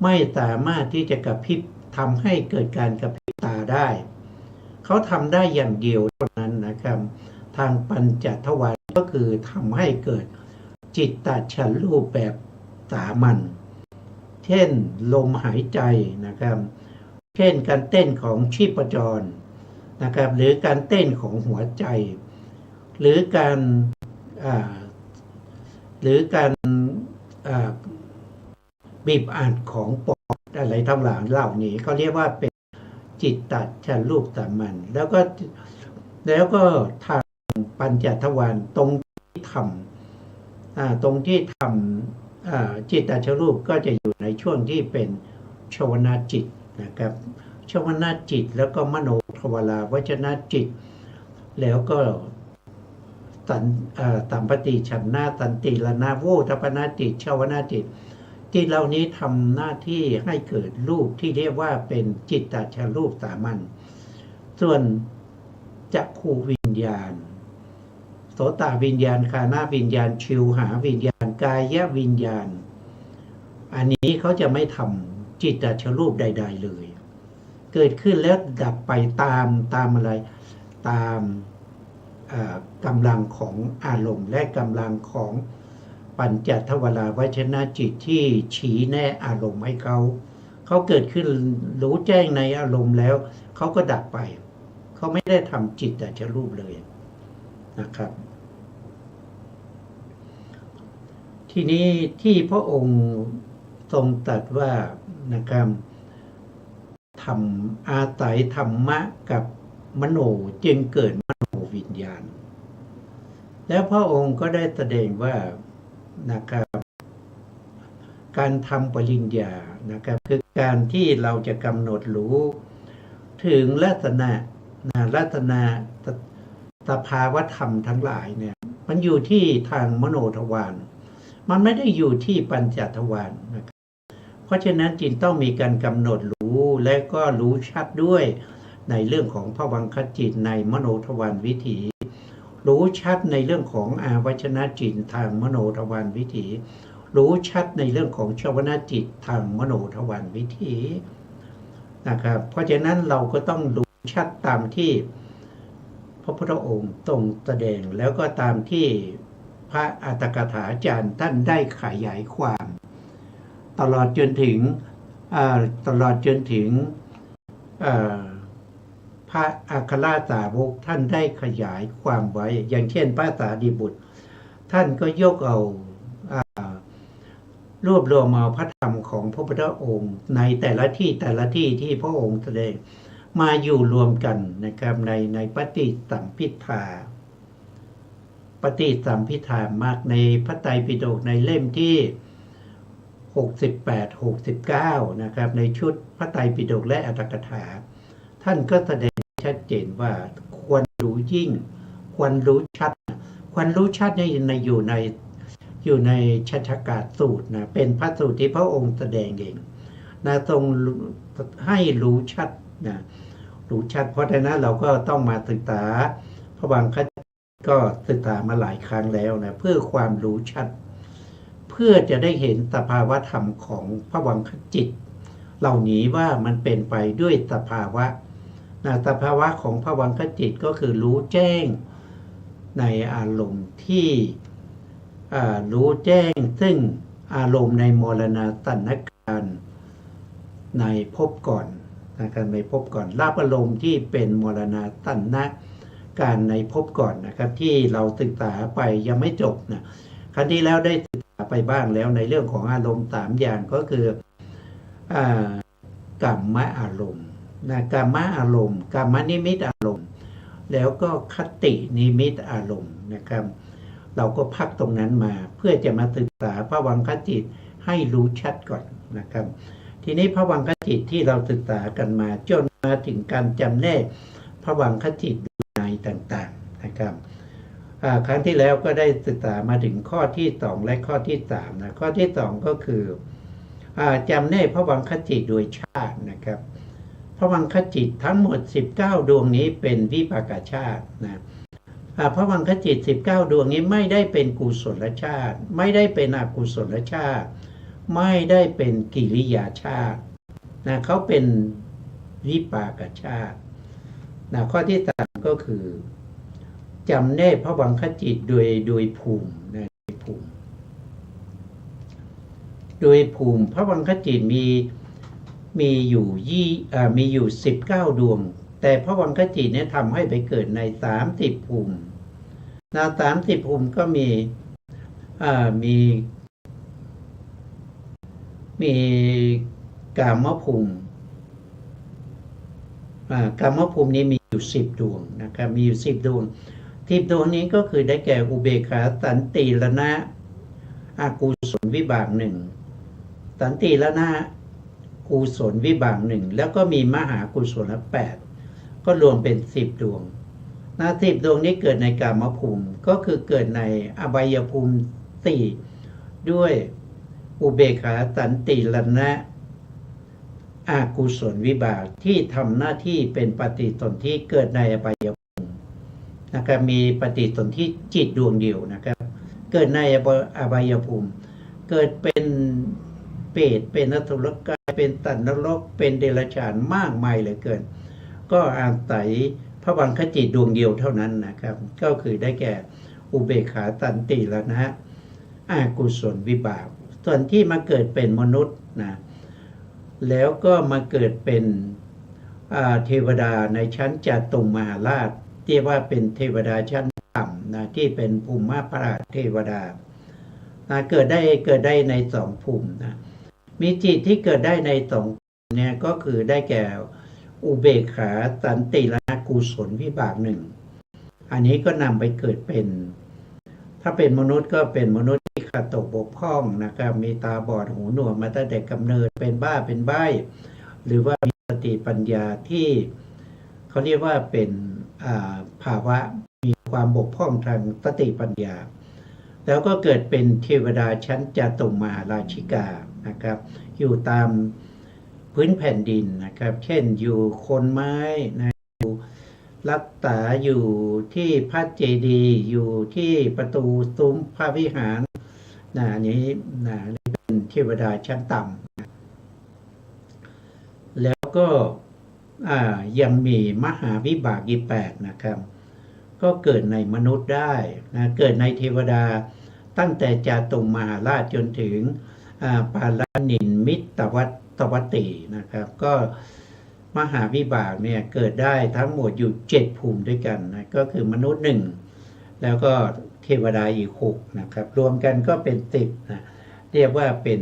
ไม่สามารถที่จะกระพริบทำให้เกิดการกระพริบตาได้เขาทำได้อย่างเดียวเท่านั้นนะครับทางปัญจทวารก็คือทำให้เกิดจิตตฉันท์รูปแบบสามัญเช่นลมหายใจนะครับเช่นการเต้นของชีพจรนะครับหรือการเต้นของหัวใจหรือการบีบอัดของปอดอะไรทั้งหลายเหล่านี้เขาเรียกว่าเป็นจิตตฉันท์รูปสามัญแล้วก็ทางปัญจทวารตรงที่ทำจิตตฉันท์รูปก็จะอยู่ในช่วงที่เป็นชวนาจิตนะครับชวนาจิตแล้วก็มโนทวาราวชนะจิตแล้วก็สัมปติฉันนาสันติลนาโวทัปนาจิตชวนาจิตที่เหล่านี้ทำหน้าที่ให้เกิดรูปที่เรียกว่าเป็นจิตตฉันท์รูปสามัญส่วนจักขุวิญญาณโสตวิญญาณคานาวิญญาณชิวหาวิญญาณกายวิญญาณอันนี้เขาจะไม่ทำจิตตฉันท์รูปใดๆเลยเกิดขึ้นแล้วดับไปตามอะไรตามกำลังของอารมณ์และกำลังของปัญจทวาราวชนะจิตที่ชี้แน่อารมณ์ให้เขาเกิดขึ้นรู้แจ้งในอารมณ์แล้วเขาก็ดับไปเขาไม่ได้ทำจิตตฉันท์รูปเลยนะครับทีนี้ที่พระองค์ทรงตรัสว่านะครับทำอาศัยธรรมะกับมโนจึงเกิดมโนวิญญาณแล้วพระองค์ก็ได้แสดงว่านะครับการทำปริญญานะครับคือการที่เราจะกำหนดรู้ถึงลักษณะสภาวธรรมทั้งหลายเนี่ยมันอยู่ที่ทางมโนทวารมันไม่ได้อยู่ที่ปัญจทวารนะครับเพราะฉะนั้นจึงต้องมีการกำหนดรู้และก็รู้ชัดด้วย ในเรื่องของภวังคจิตในมโนทวารวิถีรู้ชัดในเรื่องของอาวชนะจิตทางมโนทวารวิถีรู้ชัดในเรื่องของชวนาจิตทางมโนทวารวิถีนะครับเพราะฉะนั้นเราก็ต้องรู้ชัดตามที่พระพุทธองค์ทรงแสดงแล้วก็ตามที่พระอัตถกถาจารย์ท่านได้ขยายความตลอดจนถึงพระอัครสาวกท่านได้ขยายความไว้อย่างเช่นพระสารีบุตรท่านก็ยกเอารวบรวมเอาพระธรรมของพระพุทธองค์ในแต่ละที่ที่พระองค์แสดงมาอยู่รวมกันนะครับในปฏิสัมภิทามากในพระไตรปิฎกในเล่มที่68-69นะครับในชุดพระไตรปิฎกและอรรถกถาท่านก็แสดงชัดเจนว่าควรรู้ยิ่งควรรู้ชัดอยู่ในชัชกาศสูตรนะเป็นพระสูตรที่พระองค์แสดงเองนะทรงให้รู้ชัดนะรู้ชัดเพราะฉะนั้นเราก็ต้องมาศึกษาพระวังคจิตก็ศึกษามาหลายครั้งแล้วนะเพื่อความรู้ชัดเพื่อจะได้เห็นสภาวะธรรมของพระวังคจิตเหล่านี้ว่ามันเป็นไปด้วยสภาวะสภาวะของพระวังคจิตก็คือรู้แจ้งในอารมณ์ที่รู้แจ้งซึ่งอารมณ์ในมรณะสันนการในภพก่อนนะครับในภพก่อนรับอารมณ์ที่เป็นมรณะสันนการในภพก่อนนะครับที่เราศึกษาไปยังไม่จบนะครั้งที่แล้วได้ศึกษาไปบ้างแล้วในเรื่องของอารมณ์3อย่างก็คือกัมมะอารมณ์กัมมะอารมณ์กัมมนิมิตอารมณ์แล้วก็คตินิมิตอารมณ์นะครับเราก็พักตรงนั้นมาเพื่อจะมาศึกษาภวังคจิตให้รู้ชัดก่อนนะครับทีนี้ภวังคจิตที่เราศึกษากันมาจนมาถึงการจำแนกภวังคจิตในต่างๆนะครับครั้งที่แล้วก็ได้ศึกษามาถึงข้อที่2และข้อที่3นะข้อที่2ก็คือจำแนกภวังคจิตโดยชาตินะครับภวังคจิตทั้งหมด19ดวงนี้เป็นวิปากชาตินะภวังคจิต19ดวงนี้ไม่ได้เป็นกุศลชาติไม่ได้เป็นอกุศลชาติไม่ได้เป็นกิริยาชาตินะเขาเป็นวิปากชาตินะข้อที่3ก็คือจำแนกภวังคจิตโดยภูมินะโดยภูมิภวังคจิตมีอยู่19ดวงแต่ภวังคจิตเนี่ยทำให้ไปเกิดใน30ภูมินะ30ภูมิก็มีกามภูมิกามภูมินี้มีอยู่10ดวงนะครับมีอยู่10ดวง10ดวงนี้ก็คือได้แก่อุเบกขาสันติรณะอกุศลวิบาก1สันติรณะกุศลวิบาก1แล้วก็มีมหากุศล8ก็รวมเป็น10ดวง10ดวงนี้เกิดในกามภูมิก็คือเกิดในอบายภูมิ4ด้วยอุเบกขาสันติรณะอกุศลวิบากที่ทำหน้าที่เป็นปฏิสนธิเกิดในอบายภูมินะครับมีปฏิสนธิจิตดวงเดียวนะครับเกิดในอบายภูมิเกิดเป็นเปรตเป็นอสุรกายเป็นสัตว์นรกเป็นเดรัจฉานมากมายเหลือเกินก็อาศัยภวังคจิตดวงเดียวเท่านั้นนะครับก็คือได้แก่อุเบกขาสันติรณะอกุศลวิบากส่วนที่มาเกิดเป็นมนุษย์นะแล้วก็มาเกิดเป็นเทวดาในชั้นจตุมหาราชที่ว่าเป็นเทวดาชั้นต่ำนะที่เป็นภูมิพระเทวดาเกิดได้ใน2ภูมินะมีจิตที่เกิดได้ใน2ภูมิเนี่ยก็คือได้แก่อุเบกขาสันติรณะกุศลวิบาก1อันนี้ก็นำไปเกิดเป็นถ้าเป็นมนุษย์ก็เป็นมนุษย์ที่ขาดตกบกพร่องนะครับมีตาบอดหูหนวกมาตั้งแต่กำเนิดเป็นบ้าเป็นใบ้หรือว่ามีสติปัญญาที่เขาเรียกว่าเป็นภาวะมีความบกพร่องทางสติปัญญาแล้วก็เกิดเป็นเทวดาชั้นจตุมหาราชิกานะครับอยู่ตามพื้นแผ่นดินนะครับเช่นอยู่โคนไม้นะ รักษาอยู่ที่พระเจดีย์อยู่ที่ประตูซุ้มพระวิหารอันนี้นี่เป็นเทวดาชั้นต่ำแล้วก็ยังมีมหาวิบากอีก8นะครับก็เกิดในมนุษย์ได้นะเกิดในเทวดาตั้งแต่จาตุมหาราชจนถึงปาลนินมิตวัตตินะครับก็มหาวิบากเนี่ยเกิดได้ทั้งหมดอยู่7ภูมิด้วยกันนะก็คือมนุษย์1แล้วก็เทวดาอีก6นะครับรวมกันก็เป็น10นะเรียกว่าเป็น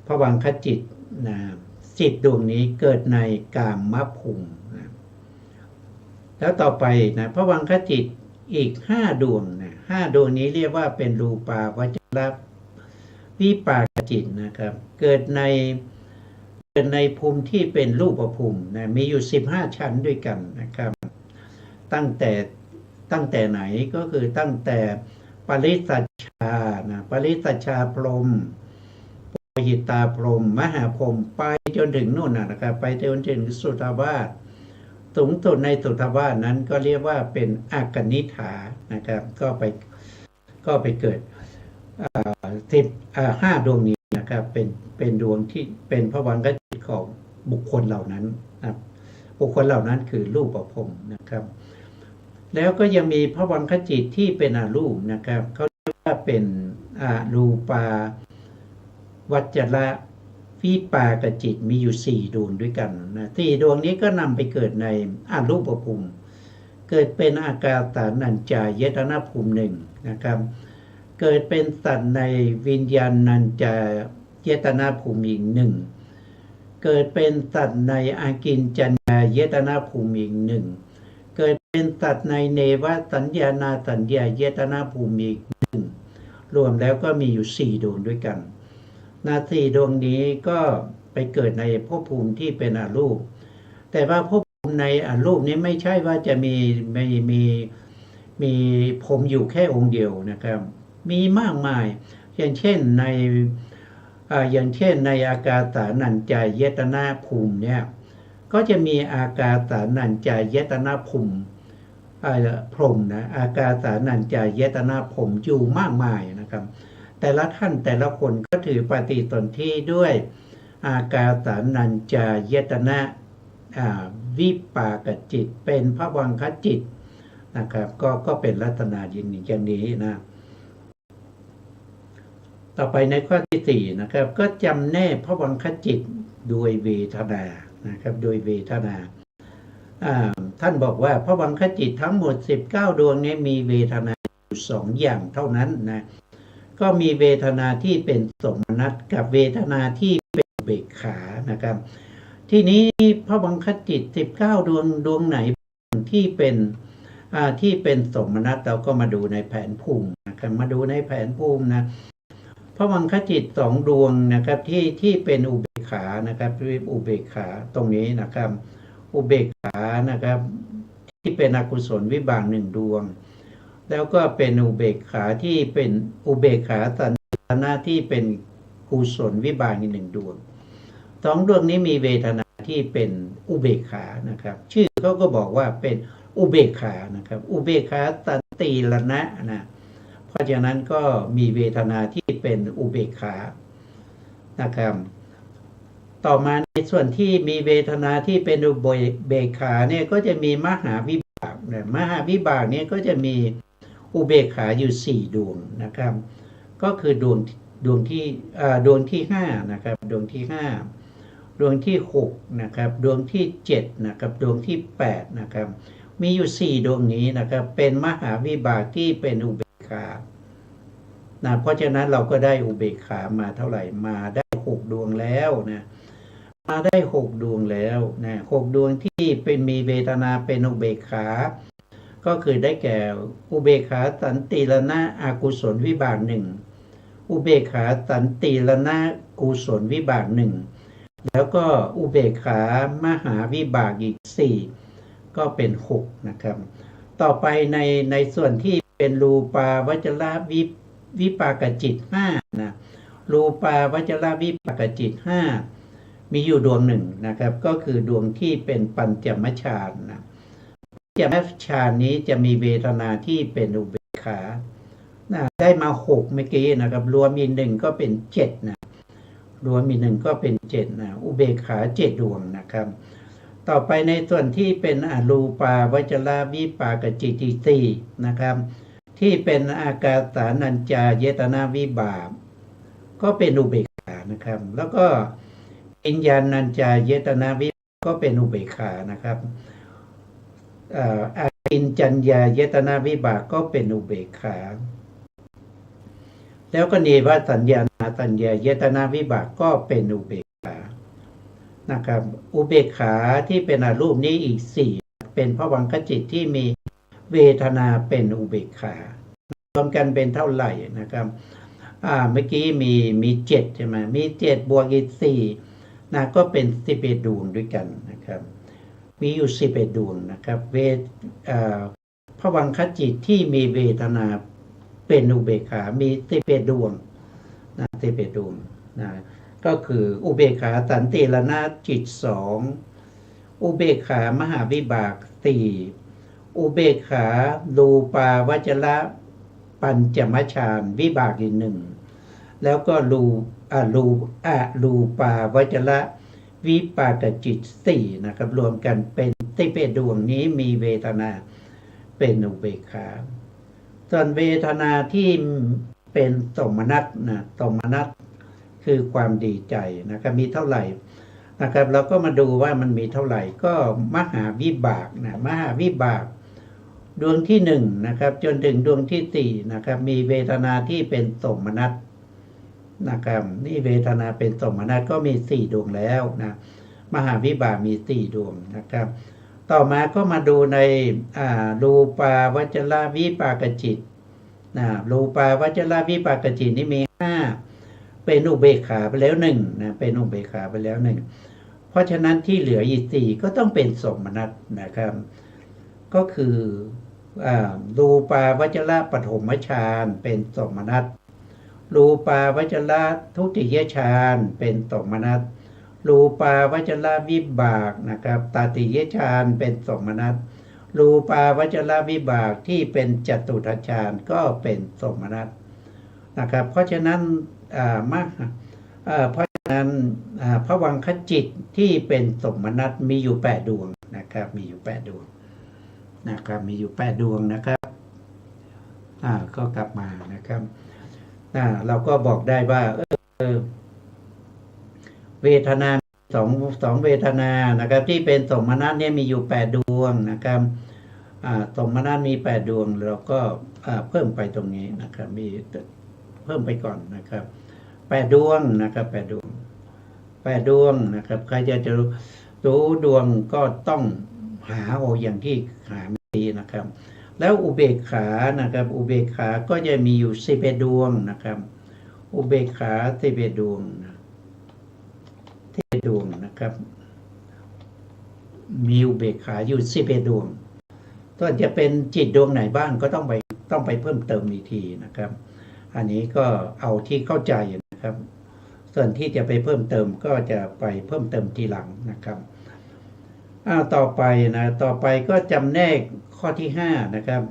ภวังคจิตนะ10ดวงนี้เกิดในกามภูมินะแล้วต่อไปนะภวังคจิตอีก5ดวงนะ5ดวงนี้เรียกว่าเป็นรูปาวจรวิปากจิตนะครับเกิดในภูมิที่เป็นรูปภูมินะมีอยู่15ชั้นด้วยกันนะครับตั้งแต่ไหนก็คือตั้งแต่ปริสัชชานะปริสัชชาพรหมโพหิตาพรหมมหาพรหมไปจนถึงนู่นนะครับไปจนถึงสุทธาวาสสูงสุดในสุทธาวาสนั้นก็เรียกว่าเป็นอากนิฐานะครับก็ไปเกิด5ดวงนี้นะครับเป็นดวงที่เป็นภวังคจิตของบุคคลเหล่านั้นนะบุคคลเหล่านั้นคือรูปภพนะครับแล้วก็ยังมีภวังคจิตที่เป็นอรูปนะครับเขาเรียกว่าเป็นอรูปาวัจระวิปากจิตมีอยู่4ดวงด้วยกันนะ4ดวงนี้ก็นำไปเกิดในอรูปภูมิเกิดเป็นอากาสานัญจายตนะภูมิ1นะครับเกิดเป็นสัตว์ในวิญญาณนัญจายตนะภูมิอีก1เกิดเป็นสัตว์ในอากินจัญญายตนะภูมิอีก1เกิดเป็นสัตว์ในเนวสัญญานาสัญญายตนะภูมิอีก1รวมแล้วก็มีอยู่4ดวงด้วยกัน4ดวงนี้ก็ไปเกิดในภพภูมิที่เป็นอรูปแต่ว่าภพภูมิในอรูปนี้ไม่ใช่ว่าจะมีผมอยู่แค่องค์เดียวนะครับมีมากมายอย่างเช่นในอากาสานัญจายตนะภูมิเนี่ยก็จะมีอากาสานัญจายตนะภูมิพรหมนะอากาสานัญจายตนะพรหมอยู่มากมายนะครับแต่ละท่านแต่ละคนก็ถือปฏิสนธิด้วยอากาสานัญจายตนะวิปากจิตเป็นภวังคจิตนะครับก็เป็นลักษณะอย่างนี้นะต่อไปในข้อที่4นะครับก็จำแนกภวังคจิตโดยเวทนานะครับโดยเวทนาท่านบอกว่าภวังคจิตทั้งหมด19ดวงนี้มีเวทนาอยู่2อย่างเท่านั้นนะก็มีเวทนาที่เป็นสมนัตกับเวทนาที่เป็นอุเบกขานะครับที่นี้ภวังคจิต19ดวงไหนที่เป็นสมนัตเราก็มาดูในแผนภูมินะครับมาดูในแผนภูมินะภวังคจิต2ดวงนะครับที่เป็นอุเบกขานะครับอุเบกขาตรงนี้นะครับอุเบกขานะครับที่เป็นอกุศลวิบาก1ดวงแล้วก็เป็นอุเบกขาที่เป็นอุเบกขาสัญญาที่เป็นกุศลวิบากอีก1ดวง2ดวงนี้มีเวทนาที่เป็นอุเบกขานะครับชื่อเขาก็บอกว่าเป็นอุเบกขานะครับอุเบกขาสันติรณะนะเพราะฉะนั้นก็มีเวทนาที่เป็นอุเบกขานะครับต่อมาในส่วนที่มีเวทนาที่เป็นอุเบกขาเนี่ยก็จะมีมหาวิบากนะมหาวิบากเนี่ยก็จะมีอุเบกขาอยู่4ดวงนะครับก็คือดวงที่5นะครับดวงที่5ดวงที่6นะครับดวงที่7นะครับดวงที่8นะครับมีอยู่4ดวงนี้นะครับเป็นมหาวิบากที่เป็นอุเบกขานะเพราะฉะนั้นเราก็ได้อุเบกขามาเท่าไหร่มาได้6ดวงแล้วนะมาได้6ดวงแล้วนะ6ดวงที่เป็นมีเวทนาเป็นอุเบกขาก็คือได้แก่อุเบกขาสันติรณะอกุศลวิบาก1อุเบกขาสันติรณะกุศลวิบาก1แล้วก็อุเบกขามหาวิบากอีก4ก็เป็น6นะครับต่อไปในส่วนที่เป็นรูปาวจรวิปากจิต5นะรูปาวจรวิปากจิต5มีอยู่ดวง1นะครับก็คือดวงที่เป็นปัญจมฌานนะ จะแม้ฌานนี้จะมีเวทนาที่เป็นอุเบกขาได้มา6เมื่อกี้นะครับรวมอีก1ก็เป็น7นะรวมอีก1ก็เป็น7นะอุเบกขา7ดวงนะครับต่อไปในส่วนที่เป็นอรูปาวจรวิปากจิตติสี่นะครับที่เป็นอากาสานัญจายตนะวิบากก็เป็นอุเบกขานะครับแล้วก็วิญญาณัญจายตนะวิบากก็เป็นอุเบกขานะครับอากินจัญญายตนะวิบากก็เป็นอุเบกขาแล้วก็เนวสัญญาสัญญายตนะวิบากก็เป็นอุเบกขานะครับอุเบกขาที่เป็นอรูปนี้อีก4เป็นภวังคจิตที่มีเวทนาเป็นอุเบกขารวมกันเป็นเท่าไหร่นะครับเมื่อกี้มี7ใช่ไหมมี7บวกอีก4นะก็เป็น11ดวงด้วยกันนะครับมีอยู่11ดวงนะครับภวังคจิตที่มีเวทนาเป็นอุเบกขามี11ดวงนะ11ดวงนะก็คืออุเบกขาสันติรณจิต2อุเบกขามหาวิบาก4อุเบกขารูปาวจระปัญจมฌานวิบากอีก1แล้วก็รูปาวจระวิปากจิต4นะครับรวมกันเป็น11ดวงนี้มีเวทนาเป็นอุเบกขาส่วนเวทนาที่เป็นสมนัตนะสมนัตคือความดีใจนะครับมีเท่าไหร่นะครับเราก็มาดูว่ามันมีเท่าไหร่ก็มหาวิบากนะมหาวิบากดวงที่1นะครับจนถึงดวงที่4นะครับมีเวทนาที่เป็นสมนัตนะครับนี่เวทนาเป็นสมนัตก็มี4ดวงแล้วนะมหาวิบากมี4ดวงนะครับต่อมาก็มาดูในรูปาวจรวิปากจิตนะรูปาวจรวิปากจิตนี่มี5เป็นอุเบกขาไปแล้ว1นะเป็นอุเบกขาไปแล้ว1เพราะฉะนั้นที่เหลืออีก4ก็ต้องเป็นสมนัตนะครับก็คือรูปาวจรปฐมฌานเป็นสมนัตรูปาวจรทุติยฌานเป็นสมนัตรูปาวจรวิบากนะครับตติยฌานเป็นสมนัตรูปาวจรวิบากที่เป็นจตุตฌานก็เป็นสมนัตนะครับเพราะฉะนั้นเพราะฉะนั้นภวังคจิตที่เป็นสมนัตมีอยู่8ดวงนะครับมีอยู่8ดวงนะครับมีอยู่8ดวงนะครับก็กลับมานะครับเราก็บอกได้ว่าเวทนาสองเวทนานะครับที่เป็นสมนัตเนี่ยมีอยู่8ดวงนะครับสมนัตมี8ดวงเราก็เพิ่มไปตรงนี้นะครับมีเพิ่มไปก่อนนะครับ8ดวงนะครับ8ดวงนะครับใครจะรู้ดวงก็ต้องหาอย่างที่หาดีนะครับแล้วอุเบกขานะครับอุเบกขาก็จะมีอยู่11ดวงนะครับอุเบกขา11ดวง11ดวงนะครับมีอุเบกขาอยู่11ดวงก็จะเป็นจิตดวงไหนบ้างก็ต้องไปเพิ่มเติมอีกทีนะครับอันนี้ก็เอาที่เข้าใจนะครับส่วนที่จะไปเพิ่มเติมก็จะไปเพิ่มเติมทีหลังนะครับต่อไปก็จำแนกข้อที่5นะครับ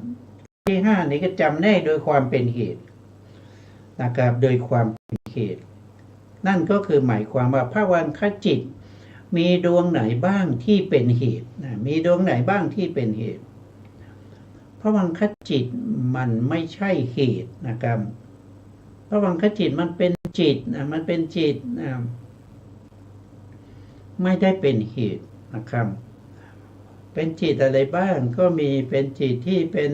ที่5นี้ก็จำแนกโดยความเป็นเหตุนะครับโดยความเป็นเหตุนั่นก็คือหมายความว่าภวังคจิตมีดวงไหนบ้างที่เป็นเหตุมีดวงไหนบ้างที่เป็นเหตุภวังคจิตมันไม่ใช่เหตุนะครับภวังคจิตมันเป็นจิตมันเป็นจิตไม่ได้เป็นเหตุนะครับเป็นจิตอะไรบ้างก็มีเป็นจิตที่เป็น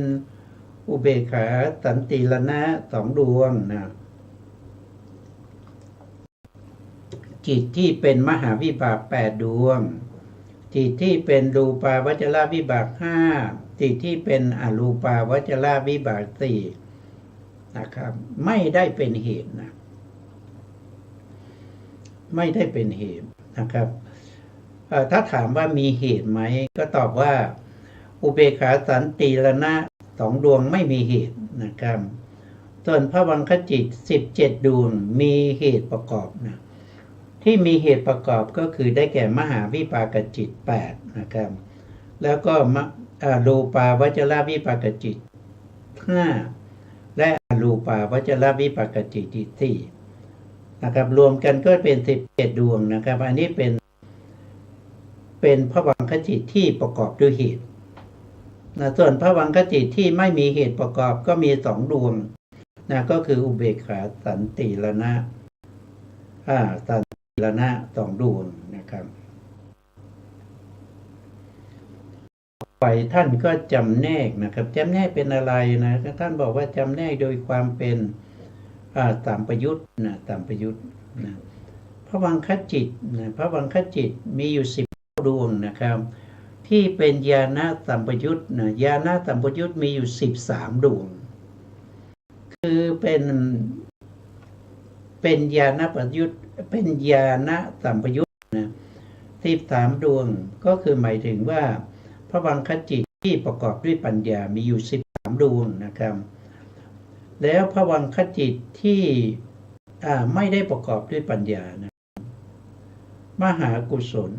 อุเบกขาสันติรณะ2ดวงนะจิตที่เป็นมหาวิบาก8ดวงจิตที่เป็นรูปาวจรวิบาก5จิตที่เป็นอรูปาวจรวิบาก4นะครับไม่ได้เป็นเหตุนะไม่ได้เป็นเหตุนะครับถ้าถามว่ามีเหตุไหมก็ตอบว่าอุเบกขาสันติรณะ2ดวงไม่มีเหตุนะครับส่วนภวังคจิต17ดวงมีเหตุประกอบนะที่มีเหตุประกอบก็คือได้แก่มหาวิปากจิต8นะครับแล้วก็ รูปาวจรวิปากจิต5และอรูปาวจรวิปากจิตอีก4นะครับรวมกันก็เป็น17ดวงนะครับอันนี้เป็นภวังคจิตที่ประกอบด้วยเหตุนะส่วนภวังคจิตที่ไม่มีเหตุประกอบก็มี2ดวงนะก็คืออุเบกขาสันติรณะสันติรณะ2ดวงนะครับไปท่านก็จำแนกนะครับจำแนกเป็นอะไรนะท่านบอกว่าจำแนกโดยความเป็นสัมปยุตนะสัมปยุตนะภวังคจิตนะภวังคจิตมีอยู่10ดวงนะครับที่เป็นญาณสัมปยุตนะญาณสัมปยุตมีอยู่13ดวงคือเป็นญาณสัมปยุตเป็นญาณสัมปยุตนะ13ดวงก็คือหมายถึงว่าภวังคจิตที่ประกอบด้วยปัญญามีอยู่13ดวงนะครับแล้วภวังคจิตที่ไม่ได้ประกอบด้วยปัญญานะมหากุศล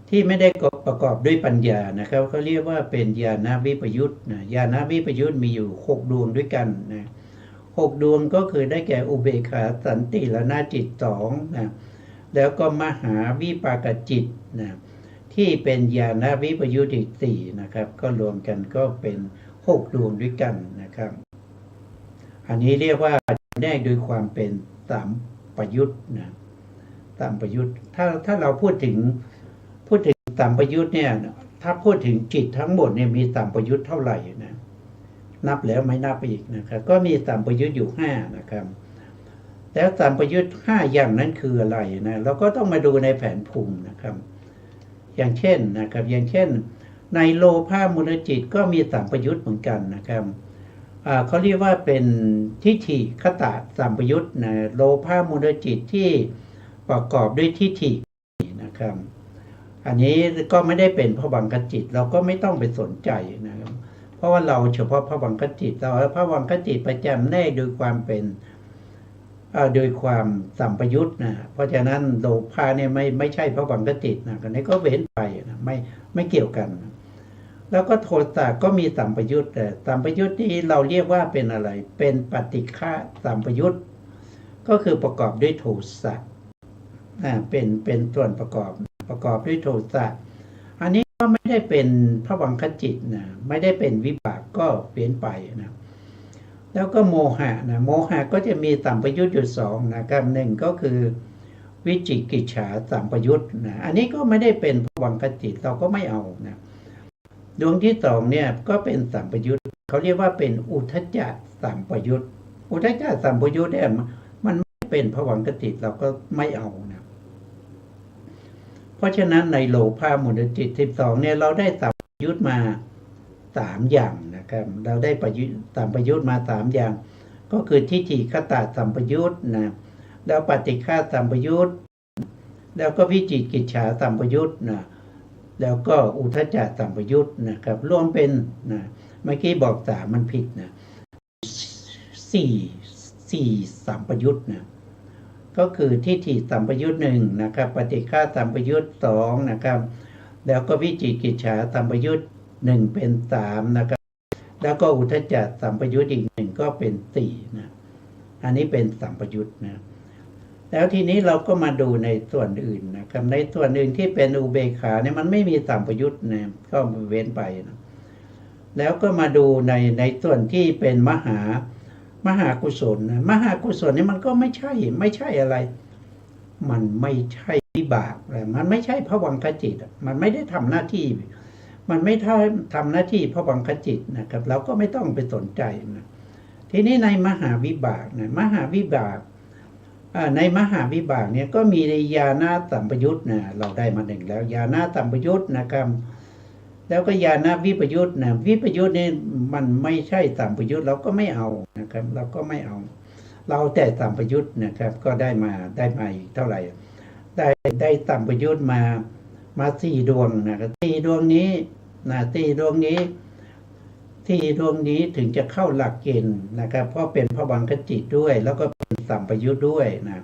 ที่ไม่ได้ประกอบด้วยปัญญานะครับเขาเรียกว่าเป็นญาณวิปยุตนะญาณวิปยุตมีอยู่6ดวงด้วยกันนะ6ดวงก็คือได้แก่อุเบกขาสันติรณจิต2นะแล้วก็มหาวิปากจิตนะที่เป็นญาณวิปยุตอีก4นะครับก็รวมกันก็เป็น6ดวงด้วยกันนะครับอันนี้เรียกว่าแนกโดยความเป็นสัมปยุตนะสัมปยุตถ้าเราพูดถึงสัมปยุตเนี่ยถ้าพูดถึงจิตทั้งหมดเนี่ยมีสัมปยุตเท่าไหร่นะนับแล้วไม่นับอีกนะครับก็มีสัมปยุตอยู่5นะครับแล้วสัมปยุต5อย่างนั้นคืออะไรนะเราก็ต้องมาดูในแผนภูมินะครับอย่างเช่นในโลภะมูลจิตก็มีสัมปยุตเหมือนกันนะครับเขาเรียกว่าเป็นทิฏฐิคตสัมปยุตนะโลภะมูลจิตที่ประกอบด้วยทิฏฐินะครับอันนี้ก็ไม่ได้เป็นภวังคจิตเราก็ไม่ต้องไปสนใจนะครับเพราะว่าเราเฉพาะภวังคจิตเราภวังคจิตประจำแน่โดยความเป็นโดยความสัมปยุตนะเพราะฉะนั้นโลภะเนี่ยไม่ใช่ภวังคจิตนะอันนี้ก็เว้นไปนะไม่เกี่ยวกันนะแล้วก็โทสะก็มีสัมปยุตแต่สัมปยุตที่เราเรียกว่าเป็นอะไรเป็นปฏิฆะสัมปยุตก็คือประกอบด้วยโทสะเป็นส่วนประกอบด้วยโทสะอันนี้ก็ไม่ได้เป็นภวังคจิตนะไม่ได้เป็นวิบากก็เปลี่ยนไปนะแล้วก็โมหะนะโมหะก็จะมีสัมปยุตอยู่2นะครับ1ก็คือวิจิกิจฉาสัมปยุตนะอันนี้ก็ไม่ได้เป็นภวังคจิตเราก็ไม่เอานะดวงที่2เนี่ยก็เป็นสัมปยุตเขาเรียกว่าเป็นอุทธัจจะสัมปยุตอุทธัจจะสัมปยุตเนี่ยมันไม่เป็นภวังคจิตเราก็ไม่เอานะเพราะฉะนั้นในโลภะมูลจิต12เนี่ยเราได้สัมปยุตมา3อย่างนะครับเราได้สัมปยุตมา3อย่างก็คือทิฏฐิคตสัมปยุตนะแล้วปฏิฆะสัมปยุตแล้วก็วิจิกิจฉาสัมปยุตนะแล้วก็อุทธัจจะสัมปยุตนะครับรวมเป็นนะเมื่อกี้บอก3มันผิดนะ4สัมปยุตนะก็คือทิฏฐิสัมปยุต1นะครับปฏิฆะสัมปยุต2นะครับแล้วก็วิจิกิจฉาสัมปยุต1เป็น3นะครับแล้วก็อุทธัจจะสัมปยุตอีก1ก็เป็น4นะอันนี้เป็นสัมปยุตนะแล้วทีนี้เราก็มาดูในส่วนอื่นนะครับในส่วนอื่นที่เป็นอุเบกขาเนี่ยมันไม่มีสัมปยุตนะก็เว้นไปนะแล้วก็มาดูในส่วนที่เป็นมหากุศลนะมหากุศลนี่มันก็ไม่ใช่อะไรมันไม่ใช่วิบากมันไม่ใช่ภวังคจิตมันไม่ได้ทำหน้าที่มันไม่ทำหน้าที่ภวังคจิตนะครับเราก็ไม่ต้องไปสนใจนะทีนี้ในมหาวิบากนะมหาวิบากในมหาวิบากเนี่ยก็มีญาณสัมปยุตนะเราได้มา1แล้วญาณสัมปยุตนะครับแล้วก็ญาณวิปยุตนะวิปยุตนี่มันไม่ใช่สัมปยุตเราก็ไม่เอานะครับเราก็ไม่เอาเราแต่สัมปยุตนะครับก็ได้มาอีกเท่าไหร่ได้สัมปยุตมา4ดวงนะครับ4ดวงนี้นะ4ดวงนี้ถึงจะเข้าหลักเกณฑ์นะครับเพราะเป็นภวังคจิตด้วยแล้วก็เป็นสัมปยุตด้วยนะ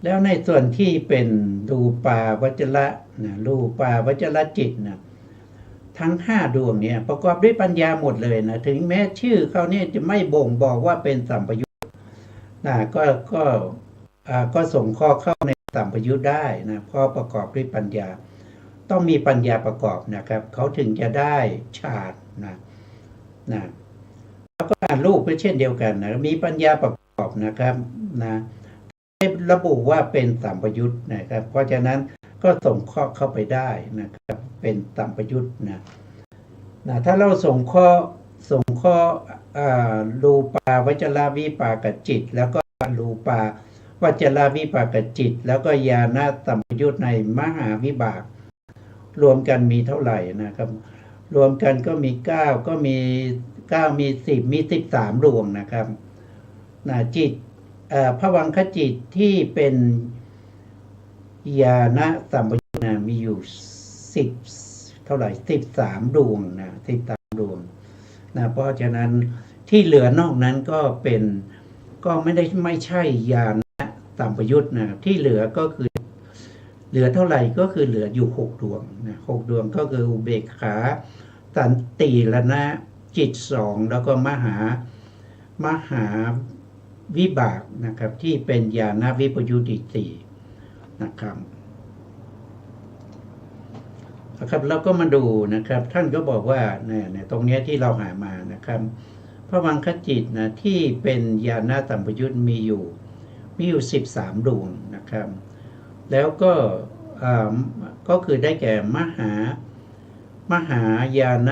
แล้วในส่วนที่เป็นรูปาวจระนะรูปาวจรจิตนะทั้ง5ดวงเนี่ยประกอบด้วยปัญญาหมดเลยนะถึงแม้ชื่อเขาเนี่ยจะไม่บ่งบอกว่าเป็นสัมปยุตนะก็ส่งข้อเข้าในสัมปยุตได้นะเพราะประกอบด้วยปัญญาต้องมีปัญญาประกอบนะครับเขาถึงจะได้ฌานนะแล้วก็รูปก็เช่นเดียวกันนะมีปัญญาประกอบนะครับนะระบุว่าเป็นสัมปยุตนะครับเพราะฉะนั้นก็ส่งข้อเข้าไปได้นะครับเป็นสัมปยุตนะถ้าเราส่งข้อรูปาวจรวิปากจิตแล้วก็รูปาวจรวิปากจิตแล้วก็ญาณสัมปยุตในมหาวิบากรวมกันมีเท่าไหร่นะครับรวมกันก็มี9ก็มี9มี10มี13ดวงนะครับจิตภวังคจิตที่เป็นญาณสัมปยุตมีอยู่10เท่าไหร่13ดวงนะ13ดวงนะเพราะฉะนั้นที่เหลือนอกนั้นก็เป็นก็ไม่ใช่ญาณสัมปยุตนะที่เหลือก็คือเหลือเท่าไหร่ก็คือเหลืออยู่6ดวงนะ6ดวงก็คืออุเบกขาสันติระนะจิต2แล้วก็มหาวิบากนะครับที่เป็นญาณวิปยุตติ4นะครับเราก็มาดูนะครับท่านก็บอกว่าเนี่ยตรงนี้ที่เราหามานะครับพระวังคจิตนะที่เป็นญาณสัมปยุตมีอยู่13ดวงนะครับแล้วก็คือได้แก่มหาญาณ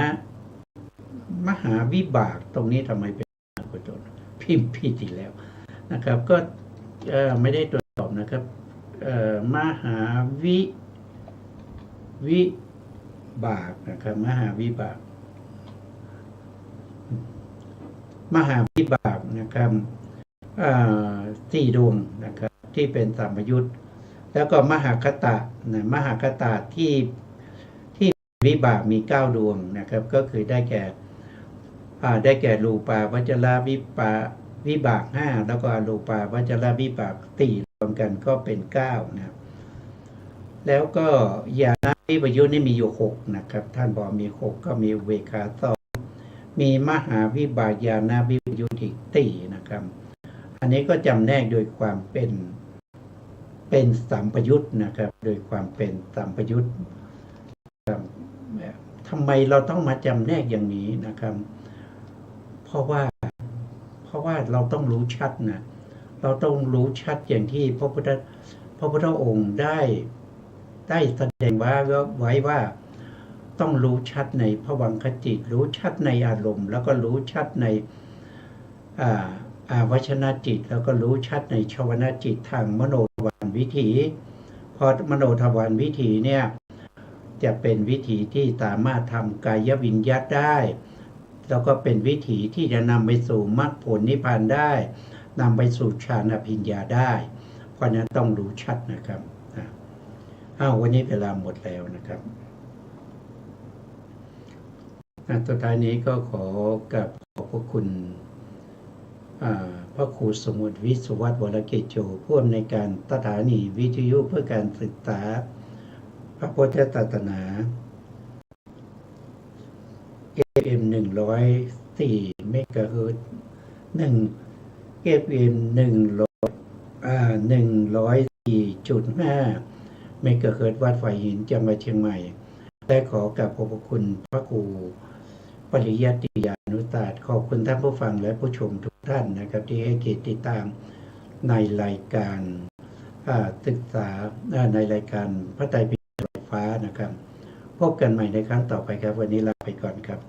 มหาวิบากตรงนี้ทำไมเป็นพิมพ์ผิดอีกแล้วนะครับก็ไม่ได้ตรวจสอบนะครับมหาวิบากนะครับมหาวิบากนะครับ4ดวงนะครับที่เป็นสัมปยุตแล้วก็มหาคตะนะมหาคตะที่วิบากมี9ดวงนะครับก็คือได้แก่รูปาวจรวิบาก5แล้วก็อรูปาวจรวิบาก4รวมกันก็เป็น9นะครับแล้วก็ญาณวิปยุตนี่มีอยู่6นะครับท่านบอกมี6ก็มีอุเบกขา2มีมหาวิบากญาณวิปยุตอีก4นะครับอันนี้ก็จำแนกโดยความเป็นสัมปยุตนะครับโดยความเป็นสัมปยุตทำไมเราต้องมาจำแนกอย่างนี้นะครับเพราะว่าเราต้องรู้ชัดนะเราต้องรู้ชัดอย่างที่พระพุทธองค์ได้แสดงไว้ว่าต้องรู้ชัดในภวังคจิตรู้ชัดในอารมณ์แล้วก็รู้ชัดในวชนะจิตแล้วก็รู้ชัดในชวนาจิตทางมโนทวารวิถีพอมโนทวารวิถีเนี่ยจะเป็นวิถีที่สามารถทำกายวิญญัตได้แล้วก็เป็นวิถีที่จะนำไปสู่มรรคผลนิพพานได้นำไปสู่ฌานอภิญญาได้เพราะนั้นต้องรู้ชัดนะครับวันนี้เวลาหมดแล้วนะครับสุดท้ายนี้ก็ขอกราบขอบพระคุณพระครูสมุทรวิสุวัฒน์วรกิจโจผู้อำนวยการสถานีวิทยุเพื่อการศึกษาพระพุทธศาสนา FM 104 เมกะเฮิรตซ์FM 104.5 เมกะเฮิรตซ์วัดไฟหินจังหวัดเชียงใหม่ได้ขอกราบขอบพระคุณพระครูปริยัติยานุศาสตร์ขอบคุณท่านผู้ฟังและผู้ชมทุกท่านนะครับที่ให้เกียรติติดตามในรายการศึกษาในรายการพระไตรปิฎกฟ้านะครับพบกันใหม่ในครั้งต่อไปครับวันนี้ลาไปก่อนครับ